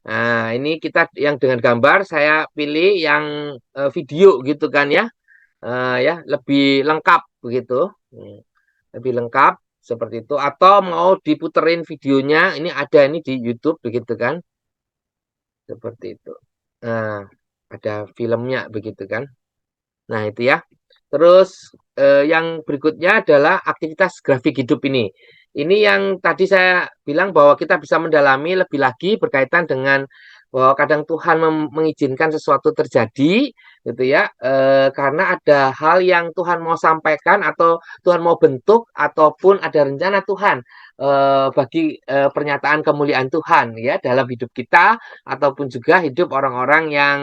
Nah, ini kita yang dengan gambar, saya pilih yang video gitu kan ya. Ya, lebih lengkap begitu. Lebih lengkap seperti itu, atau mau diputerin videonya, ini ada ini di YouTube begitu kan. Seperti itu. Nah, ada filmnya begitu kan. Nah, itu ya. Terus yang berikutnya adalah aktivitas grafik hidup ini. Ini yang tadi saya bilang bahwa kita bisa mendalami lebih lagi berkaitan dengan bahwa kadang Tuhan mengizinkan sesuatu terjadi gitu ya, karena ada hal yang Tuhan mau sampaikan atau Tuhan mau bentuk ataupun ada rencana Tuhan bagi pernyataan kemuliaan Tuhan ya dalam hidup kita ataupun juga hidup orang-orang yang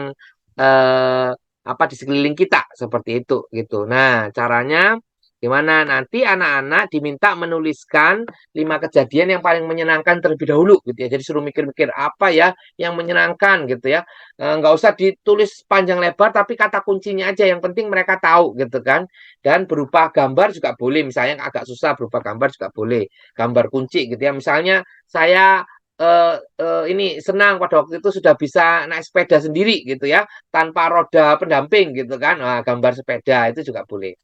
eh, apa di sekeliling kita seperti itu gitu. Nah, caranya gimana? Nanti anak-anak diminta menuliskan 5 kejadian yang paling menyenangkan terlebih dahulu gitu ya. Jadi suruh mikir-mikir apa ya yang menyenangkan gitu ya. Nggak usah ditulis panjang lebar tapi kata kuncinya aja yang penting mereka tahu gitu kan. Dan berupa gambar juga boleh. Misalnya agak susah berupa gambar juga boleh. Gambar kunci gitu ya. Misalnya saya ini senang pada waktu itu sudah bisa naik sepeda sendiri gitu ya, tanpa roda pendamping gitu kan. Nah, gambar sepeda itu juga boleh.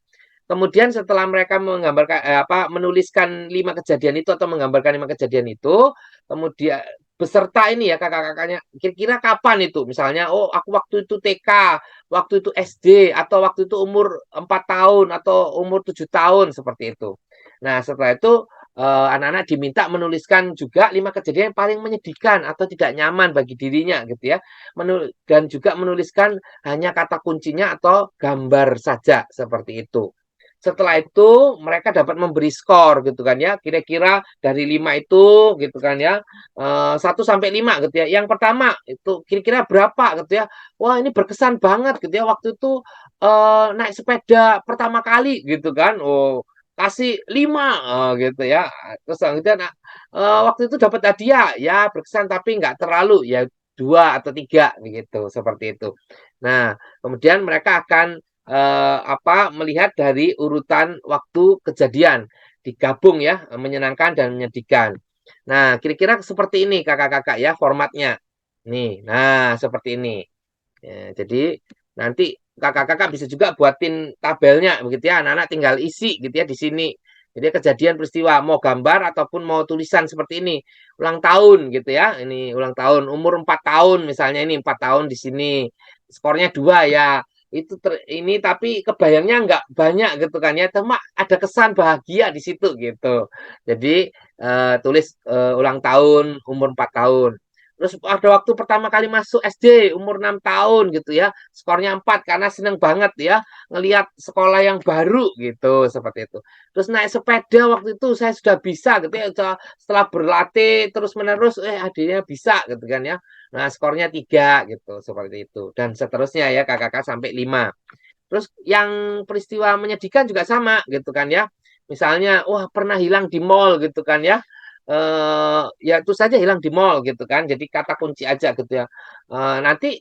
Kemudian setelah mereka menggambarkan menuliskan 5 kejadian itu atau menggambarkan 5 kejadian itu, kemudian beserta ini ya kakak-kakaknya, kira-kira kapan itu? Misalnya, oh aku waktu itu TK, waktu itu SD, atau waktu itu umur 4 tahun atau umur 7 tahun seperti itu. Nah, setelah itu anak-anak diminta menuliskan juga 5 kejadian yang paling menyedihkan atau tidak nyaman bagi dirinya gitu ya. Dan juga menuliskan hanya kata kuncinya atau gambar saja seperti itu. Setelah itu mereka dapat memberi skor gitu kan ya. Kira-kira dari 5 itu gitu kan ya. 1 sampai 5 gitu ya. Yang pertama itu kira-kira berapa gitu ya. Wah, ini berkesan banget gitu ya. Waktu itu naik sepeda pertama kali gitu kan. Oh, kasih 5 gitu ya. Terus kemudian waktu itu dapat hadiah ya berkesan tapi nggak terlalu ya 2 atau 3 begitu seperti itu. Nah, kemudian mereka akan melihat dari urutan waktu kejadian digabung ya, menyenangkan dan menyedihkan. Nah, kira-kira seperti ini kakak-kakak ya formatnya. Nih, nah seperti ini. Ya, jadi nanti kakak-kakak bisa juga buatin tabelnya begitu ya, anak-anak tinggal isi gitu ya di sini. Jadi kejadian peristiwa mau gambar ataupun mau tulisan seperti ini, ulang tahun gitu ya. Ini ulang tahun umur 4 tahun misalnya, ini 4 tahun di sini. Skornya 2 ya. Ini tapi kebayangnya nggak banyak gitu kan ya. Cuma ada kesan bahagia di situ gitu. Jadi tulis ulang tahun umur 4 tahun. Terus ada waktu pertama kali masuk SD umur 6 tahun gitu ya. Skornya 4 karena seneng banget ya ngelihat sekolah yang baru gitu seperti itu. Terus naik sepeda waktu itu saya sudah bisa gitu ya. Setelah berlatih terus menerus adiknya bisa gitu kan ya. Nah, skornya 3 gitu seperti itu. Dan seterusnya ya kakak-kakak sampai 5. Terus yang peristiwa menyedihkan juga sama gitu kan ya. Misalnya, wah pernah hilang di mall gitu kan ya. Ya itu saja hilang di mall gitu kan. Jadi kata kunci aja gitu ya. Nanti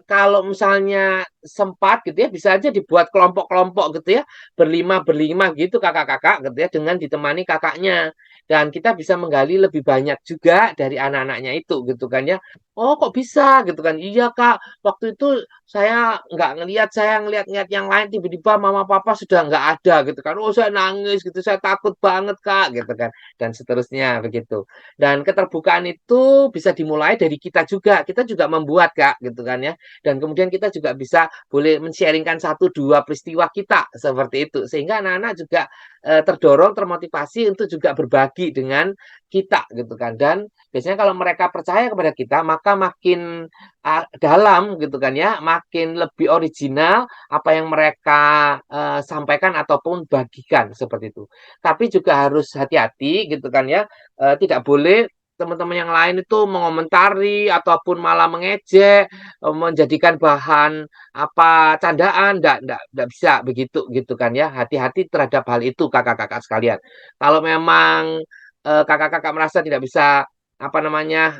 kalau misalnya sempat gitu ya, bisa aja dibuat kelompok-kelompok gitu ya, berlima-berlima gitu kakak-kakak gitu ya, dengan ditemani kakaknya. Dan kita bisa menggali lebih banyak juga dari anak-anaknya itu gitu kan ya. Oh kok bisa gitu kan? Iya kak, waktu itu saya nggak ngelihat, saya ngelihat-ngelihat yang lain, tiba-tiba mama papa sudah nggak ada gitu kan. Oh saya nangis gitu, saya takut banget kak gitu kan. Dan seterusnya begitu. Dan keterbukaan itu bisa dimulai dari kita juga. Kita juga membuat kak gitu kan ya. Dan kemudian kita juga bisa boleh men-sharingkan 1-2 peristiwa kita seperti itu. Sehingga anak-anak juga terdorong, termotivasi untuk juga berbagi dengan kita gitu kan. Dan biasanya kalau mereka percaya kepada kita, maka makin dalam gitu kan ya, makin lebih original apa yang mereka sampaikan ataupun bagikan seperti itu. Tapi juga harus hati-hati gitu kan ya, tidak boleh teman-teman yang lain itu mengomentari ataupun malah mengejek, menjadikan bahan apa candaan, enggak bisa begitu gitu kan ya. Hati-hati terhadap hal itu kakak-kakak sekalian. Kalau memang kakak-kakak merasa tidak bisa apa namanya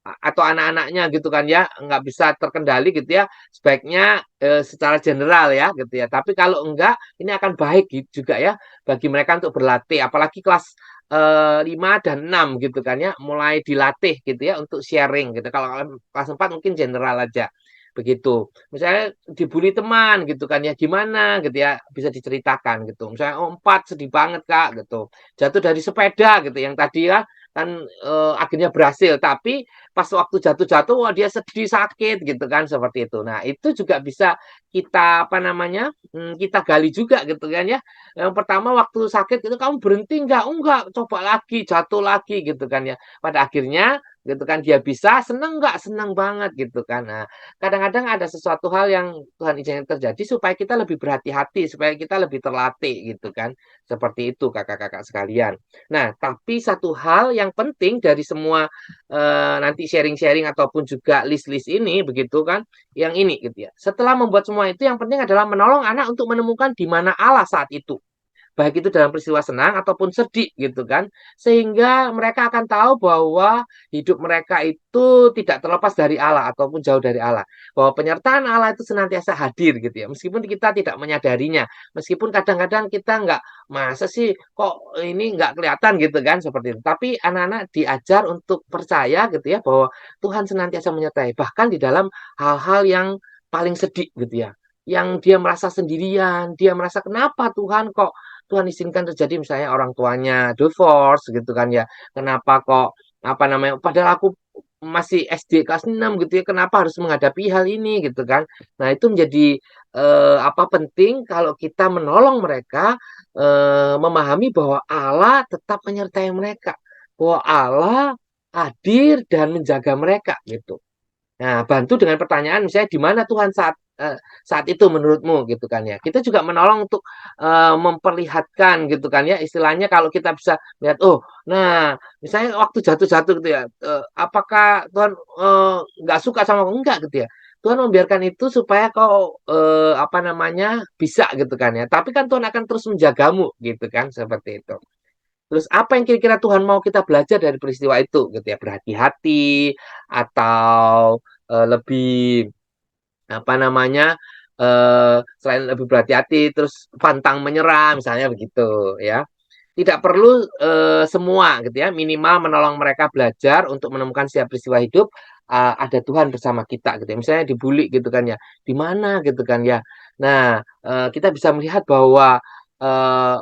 atau anak-anaknya gitu kan ya nggak bisa terkendali gitu ya, sebaiknya secara general ya gitu ya. Tapi kalau enggak, ini akan baik gitu juga ya bagi mereka untuk berlatih, apalagi kelas 5 dan 6 gitu kan ya, mulai dilatih gitu ya untuk sharing gitu. Kalau kelas 4 mungkin general aja begitu. Misalnya dibully teman gitu kan ya, gimana gitu ya, bisa diceritakan gitu. Misalnya, oh 4 sedih banget kak gitu, jatuh dari sepeda gitu, yang tadi ya kan akhirnya berhasil, tapi pas waktu jatuh-jatuh, wah dia sedih sakit gitu kan, seperti itu. Nah itu juga bisa kita apa namanya, kita gali juga gitu kan ya. Yang pertama waktu sakit itu kamu berhenti nggak? Oh enggak, coba lagi, jatuh lagi gitu kan ya. Pada akhirnya gitu kan dia bisa, seneng nggak? Seneng banget gitu kan. Nah kadang-kadang ada sesuatu hal yang Tuhan izinkan terjadi supaya kita lebih berhati-hati, supaya kita lebih terlatih gitu kan. Seperti itu kakak-kakak sekalian. Nah, tapi satu hal yang penting dari semua nanti sharing-sharing ataupun juga list-list ini begitu kan, yang ini gitu ya. Setelah membuat semua itu yang penting adalah menolong anak untuk menemukan di mana Allah saat itu, baik itu dalam peristiwa senang ataupun sedih gitu kan, sehingga mereka akan tahu bahwa hidup mereka itu tidak terlepas dari Allah ataupun jauh dari Allah, bahwa penyertaan Allah itu senantiasa hadir gitu ya, meskipun kita tidak menyadarinya, meskipun kadang-kadang kita nggak, masa sih kok ini nggak kelihatan gitu kan, seperti itu. Tapi anak-anak diajar untuk percaya gitu ya, bahwa Tuhan senantiasa menyertai bahkan di dalam hal-hal yang paling sedih gitu ya, yang dia merasa sendirian, dia merasa kenapa Tuhan kok Tuhan izinkan terjadi, misalnya orang tuanya divorce gitu kan ya. Kenapa kok apa namanya, padahal aku masih SD kelas 6 gitu ya, kenapa harus menghadapi hal ini gitu kan. Nah, itu menjadi apa penting kalau kita menolong mereka memahami bahwa Allah tetap menyertai mereka. Bahwa Allah hadir dan menjaga mereka gitu. Nah, bantu dengan pertanyaan misalnya di mana Tuhan saat itu menurutmu gitu kan ya. Kita juga menolong untuk memperlihatkan gitu kan ya. Istilahnya kalau kita bisa lihat, oh, nah misalnya waktu jatuh-jatuh gitu ya, apakah Tuhan nggak suka sama kamu? Enggak gitu ya. Tuhan membiarkan itu supaya kau apa namanya bisa gitu kan ya. Tapi kan Tuhan akan terus menjagamu gitu kan, seperti itu. Terus apa yang kira-kira Tuhan mau kita belajar dari peristiwa itu gitu ya, berhati-hati atau lebih apa namanya, selain lebih berhati-hati terus pantang menyerah misalnya begitu ya. Tidak perlu semua gitu ya, minimal menolong mereka belajar untuk menemukan setiap peristiwa hidup ada Tuhan bersama kita gitu ya. Misalnya dibully gitu kan ya, di mana gitu kan ya. Nah, kita bisa melihat bahwa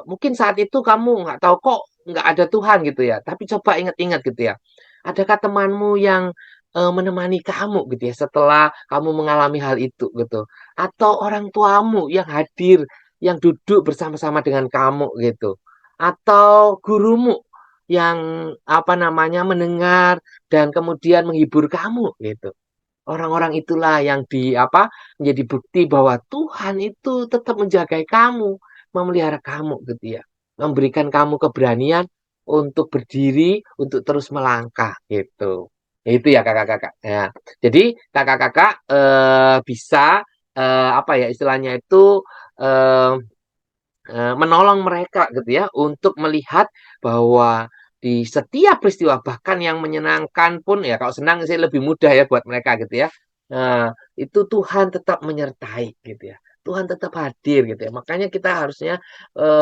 mungkin saat itu kamu nggak tahu kok nggak ada Tuhan gitu ya, tapi coba ingat-ingat gitu ya. Adakah temanmu yang menemani kamu gitu ya setelah kamu mengalami hal itu gitu? Atau orang tuamu yang hadir, yang duduk bersama-sama dengan kamu gitu? Atau gurumu yang apa namanya mendengar dan kemudian menghibur kamu gitu? Orang-orang itulah yang menjadi bukti bahwa Tuhan itu tetap menjaga kamu, memelihara kamu gitu ya. Memberikan kamu keberanian untuk berdiri, untuk terus melangkah gitu. Itu ya kakak-kakak. Ya. Jadi kakak-kakak bisa apa ya istilahnya itu eh, menolong mereka gitu ya untuk melihat bahwa di setiap peristiwa bahkan yang menyenangkan pun ya kalau senang sih lebih mudah ya buat mereka gitu ya. Nah, itu Tuhan tetap menyertai gitu ya. Tuhan tetap hadir gitu ya. Makanya kita harusnya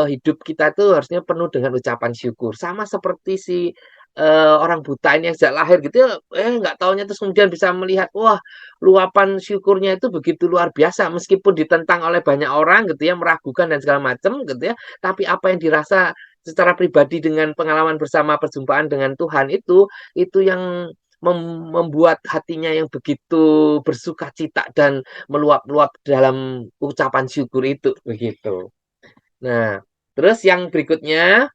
hidup kita tuh harusnya penuh dengan ucapan syukur. Sama seperti si orang buta ini yang sejak lahir gitu ya, nggak taunya terus kemudian bisa melihat, wah luapan syukurnya itu begitu luar biasa meskipun ditentang oleh banyak orang gitu ya, meragukan dan segala macam gitu ya. Tapi apa yang dirasa secara pribadi dengan pengalaman bersama perjumpaan dengan Tuhan itu yang membuat hatinya yang begitu bersukacita dan meluap-luap dalam ucapan syukur itu begitu. Nah, terus yang berikutnya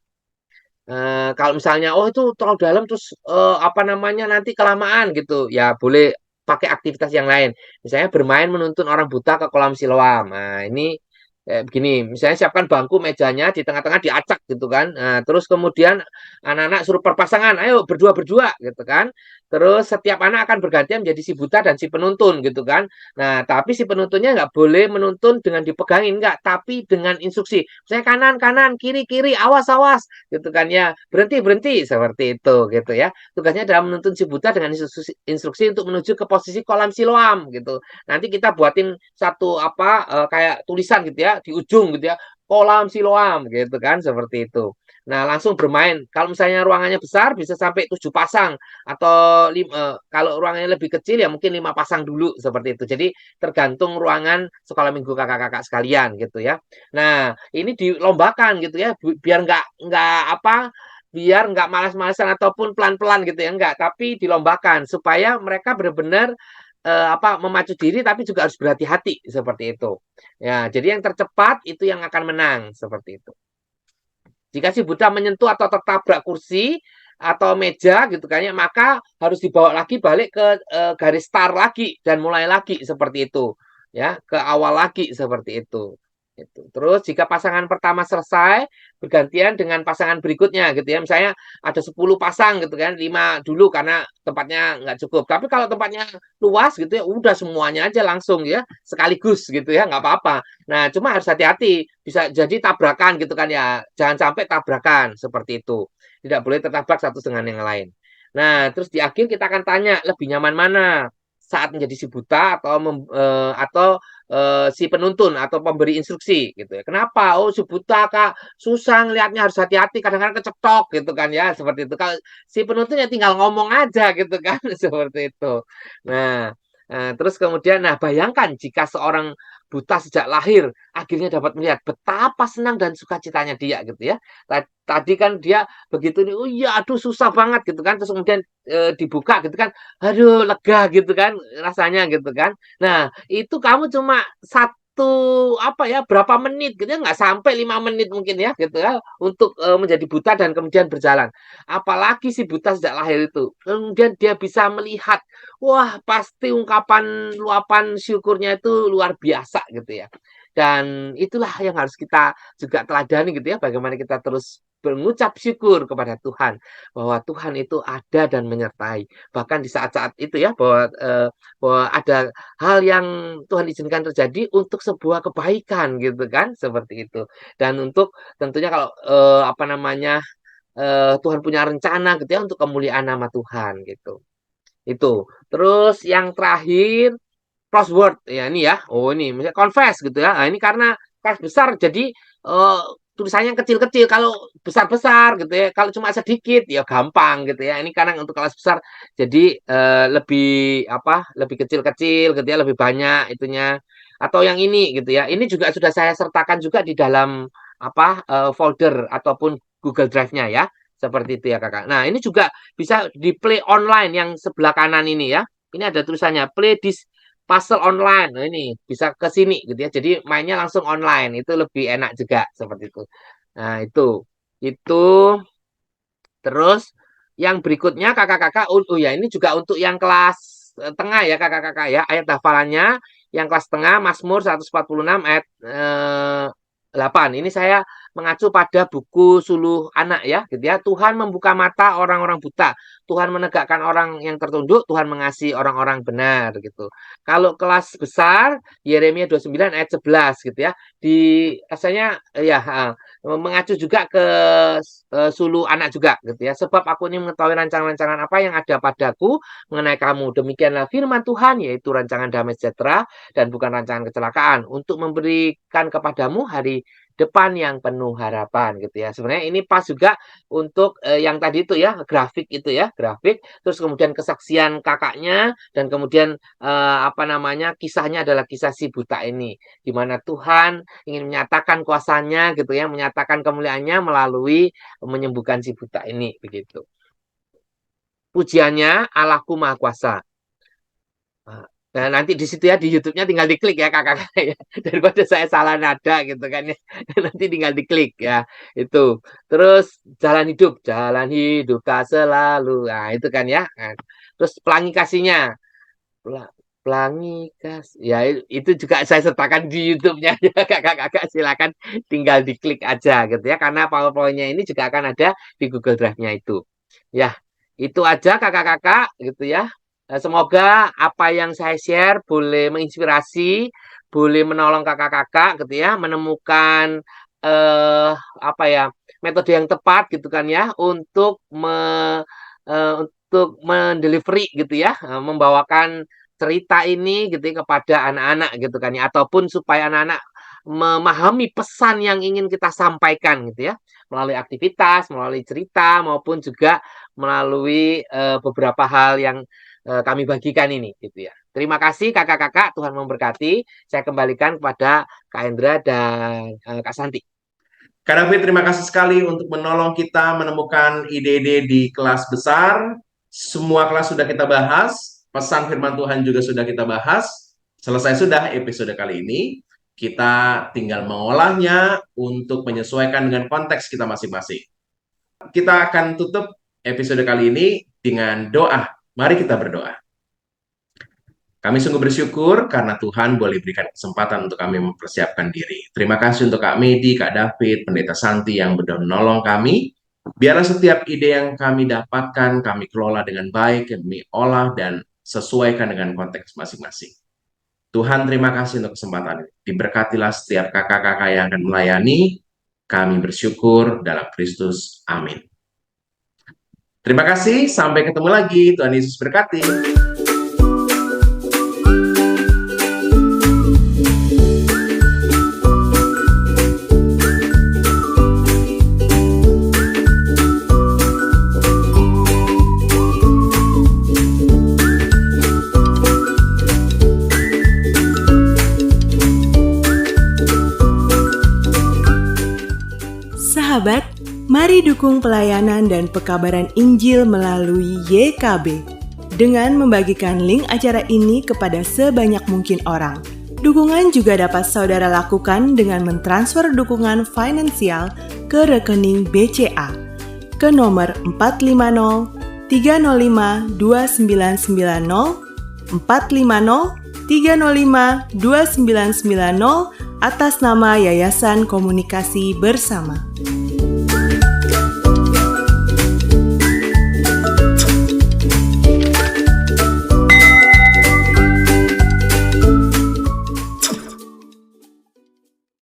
kalau misalnya, oh itu terlalu dalam terus apa namanya nanti kelamaan gitu, ya boleh pakai aktivitas yang lain. Misalnya bermain menuntun orang buta ke kolam Siloam. Nah, ini begini, misalnya siapkan bangku mejanya di tengah-tengah diacak gitu kan. Nah, terus kemudian anak-anak suruh perpasangan, ayo berdua-berdua gitu kan. Terus setiap anak akan bergantian menjadi si buta dan si penuntun gitu kan. Nah, tapi si penuntunnya nggak boleh menuntun dengan dipegangin, nggak, tapi dengan instruksi. Misalnya kanan, kanan, kiri, kiri, awas, awas gitu kan ya. Berhenti, berhenti seperti itu gitu ya. Tugasnya adalah menuntun si buta dengan instruksi untuk menuju ke posisi kolam Siloam gitu. Nanti kita buatin satu kayak tulisan gitu ya di ujung gitu ya. Kolam Siloam gitu kan seperti itu. Nah, langsung bermain. Kalau misalnya ruangannya besar bisa sampai 7 pasang atau kalau ruangannya lebih kecil ya mungkin 5 pasang dulu seperti itu. Jadi tergantung ruangan sekolah minggu kakak-kakak sekalian gitu ya. Nah, ini dilombakan gitu ya biar nggak malas-malasan ataupun pelan-pelan gitu ya enggak, tapi dilombakan supaya mereka benar-benar memacu diri tapi juga harus berhati-hati seperti itu. Ya, jadi yang tercepat itu yang akan menang seperti itu. Jika si Buddha menyentuh atau tertabrak kursi atau meja gitu kan ya, maka harus dibawa lagi balik ke garis start lagi dan mulai lagi seperti itu. Ya, ke awal lagi seperti itu. Itu. Terus jika pasangan pertama selesai, bergantian dengan pasangan berikutnya gitu ya. Misalnya ada 10 pasang gitu kan, 5 dulu karena tempatnya nggak cukup. Tapi kalau tempatnya luas gitu ya, udah semuanya aja langsung ya, sekaligus gitu ya, nggak apa-apa. Nah, cuma harus hati-hati, bisa jadi tabrakan gitu kan ya. Jangan sampai tabrakan seperti itu. Tidak boleh tertabrak satu dengan yang lain. Nah, terus di akhir kita akan tanya lebih nyaman mana saat menjadi si buta atau si penuntun atau pemberi instruksi gitu ya. Kenapa? Oh, si buta Kak, susah ngelihatnya harus hati-hati, kadang-kadang kecetok gitu kan ya, seperti itu. Kalau si penuntun ya tinggal ngomong aja gitu kan, seperti itu. Nah, terus kemudian bayangkan jika seorang buta sejak lahir akhirnya dapat melihat betapa senang dan sukacitanya dia gitu ya. Tadi kan dia begitu nih, oh iya aduh susah banget gitu kan, terus kemudian dibuka gitu kan, aduh lega gitu kan rasanya gitu kan. Nah, itu kamu cuma berapa menit gitu ya, nggak sampai 5 menit mungkin ya gitu ya untuk menjadi buta dan kemudian berjalan. Apalagi si buta sejak lahir itu, kemudian dia bisa melihat, wah pasti ungkapan luapan syukurnya itu luar biasa gitu ya. Dan itulah yang harus kita juga teladani gitu ya, bagaimana kita terus mengucap syukur kepada Tuhan bahwa Tuhan itu ada dan menyertai. Bahkan di saat-saat itu ya bahwa ada hal yang Tuhan izinkan terjadi untuk sebuah kebaikan gitu kan, seperti itu. Dan untuk tentunya kalau Tuhan punya rencana gitu ya untuk kemuliaan nama Tuhan gitu. Itu. Terus yang terakhir crossword ya ini ya. Oh ini misalnya confess gitu ya. Nah, ini karena kelas besar jadi tulisannya kecil-kecil. Kalau besar-besar gitu ya. Kalau cuma sedikit ya gampang gitu ya. Ini karena untuk kelas besar jadi lebih kecil-kecil gitu ya, lebih banyak itunya. Atau yang ini gitu ya. Ini juga sudah saya sertakan juga di dalam folder ataupun Google Drive-nya ya. Seperti itu ya Kakak. Nah, ini juga bisa di play online yang sebelah kanan ini ya. Ini ada tulisannya play this puzzle online. Nah, ini bisa ke sini gitu ya. Jadi mainnya langsung online. Itu lebih enak juga seperti itu. Nah, itu. Terus yang berikutnya kakak-kakak, ya ini juga untuk yang kelas tengah ya kakak-kakak ya. Ayat hafalannya yang kelas tengah Mazmur 146 ayat 8. Ini saya mengacu pada buku Suluh Anak ya, gitu ya. Tuhan membuka mata orang-orang buta, Tuhan menegakkan orang yang tertunduk, Tuhan mengasihi orang-orang benar gitu. Kalau kelas besar Yeremia 29 ayat 11 gitu ya. Di rasanya ya mengacu juga ke Suluh Anak juga gitu ya. Sebab aku ini mengetahui rancangan-rancangan apa yang ada padaku mengenai kamu. Demikianlah firman Tuhan, yaitu rancangan damai sejahtera dan bukan rancangan kecelakaan, untuk memberikan kepadamu hari depan yang penuh harapan gitu ya. Sebenarnya ini pas juga untuk yang tadi itu ya, grafik itu ya, grafik. Terus kemudian kesaksian kakaknya dan kemudian kisahnya adalah kisah si buta ini, di mana Tuhan ingin menyatakan kuasanya gitu ya, menyatakan kemuliaannya melalui menyembuhkan si buta ini begitu. Pujiannya Allahku Maha Kuasa. Nah, nanti di situ ya, di YouTube-nya tinggal diklik ya kakak-kakak ya. Daripada saya salah nada gitu kan ya. Nanti tinggal diklik ya. Itu. Terus jalan hidup tak selalu. Nah, itu kan ya. Terus pelangi kasihnya. Pelangi kasih. Ya, itu juga saya sertakan di YouTube-nya ya kakak-kakak. Silakan tinggal diklik aja gitu ya. Karena PowerPoint-nya ini juga akan ada di Google Drive-nya itu. Ya, itu aja kakak-kakak gitu ya. Semoga apa yang saya share boleh menginspirasi, boleh menolong kakak-kakak gitu ya, menemukan metode yang tepat gitu kan ya untuk mendelivery gitu ya, membawakan cerita ini gitu ya, kepada anak-anak gitu kan ya, ataupun supaya anak-anak memahami pesan yang ingin kita sampaikan gitu ya, melalui aktivitas, melalui cerita maupun juga melalui beberapa hal yang kami bagikan ini gitu ya. Terima kasih kakak-kakak, Tuhan memberkati. Saya kembalikan kepada Kak Hendra dan Kak Santi. Kak David, terima kasih sekali untuk menolong kita menemukan ide-ide di kelas besar. Semua kelas sudah kita bahas, pesan firman Tuhan juga sudah kita bahas. Selesai sudah episode kali ini. Kita tinggal mengolahnya untuk menyesuaikan dengan konteks kita masing-masing. Kita akan tutup episode kali ini dengan doa. Mari kita berdoa. Kami sungguh bersyukur karena Tuhan boleh berikan kesempatan untuk kami mempersiapkan diri. Terima kasih untuk Kak Medi, Kak David, Pendeta Santi yang benar menolong kami. Biarlah setiap ide yang kami dapatkan, kami kelola dengan baik, kami olah dan sesuaikan dengan konteks masing-masing. Tuhan, terima kasih untuk kesempatan ini. Diberkatilah setiap kakak-kakak yang akan melayani. Kami bersyukur dalam Kristus. Amin. Terima kasih, sampai ketemu lagi. Tuhan Yesus berkati. Sahabat, mari dukung pelayanan dan pekabaran Injil melalui YKB dengan membagikan link acara ini kepada sebanyak mungkin orang. Dukungan juga dapat saudara lakukan dengan mentransfer dukungan finansial ke rekening BCA ke nomor 450 305 2990 450 305 2990 atas nama Yayasan Komunikasi Bersama.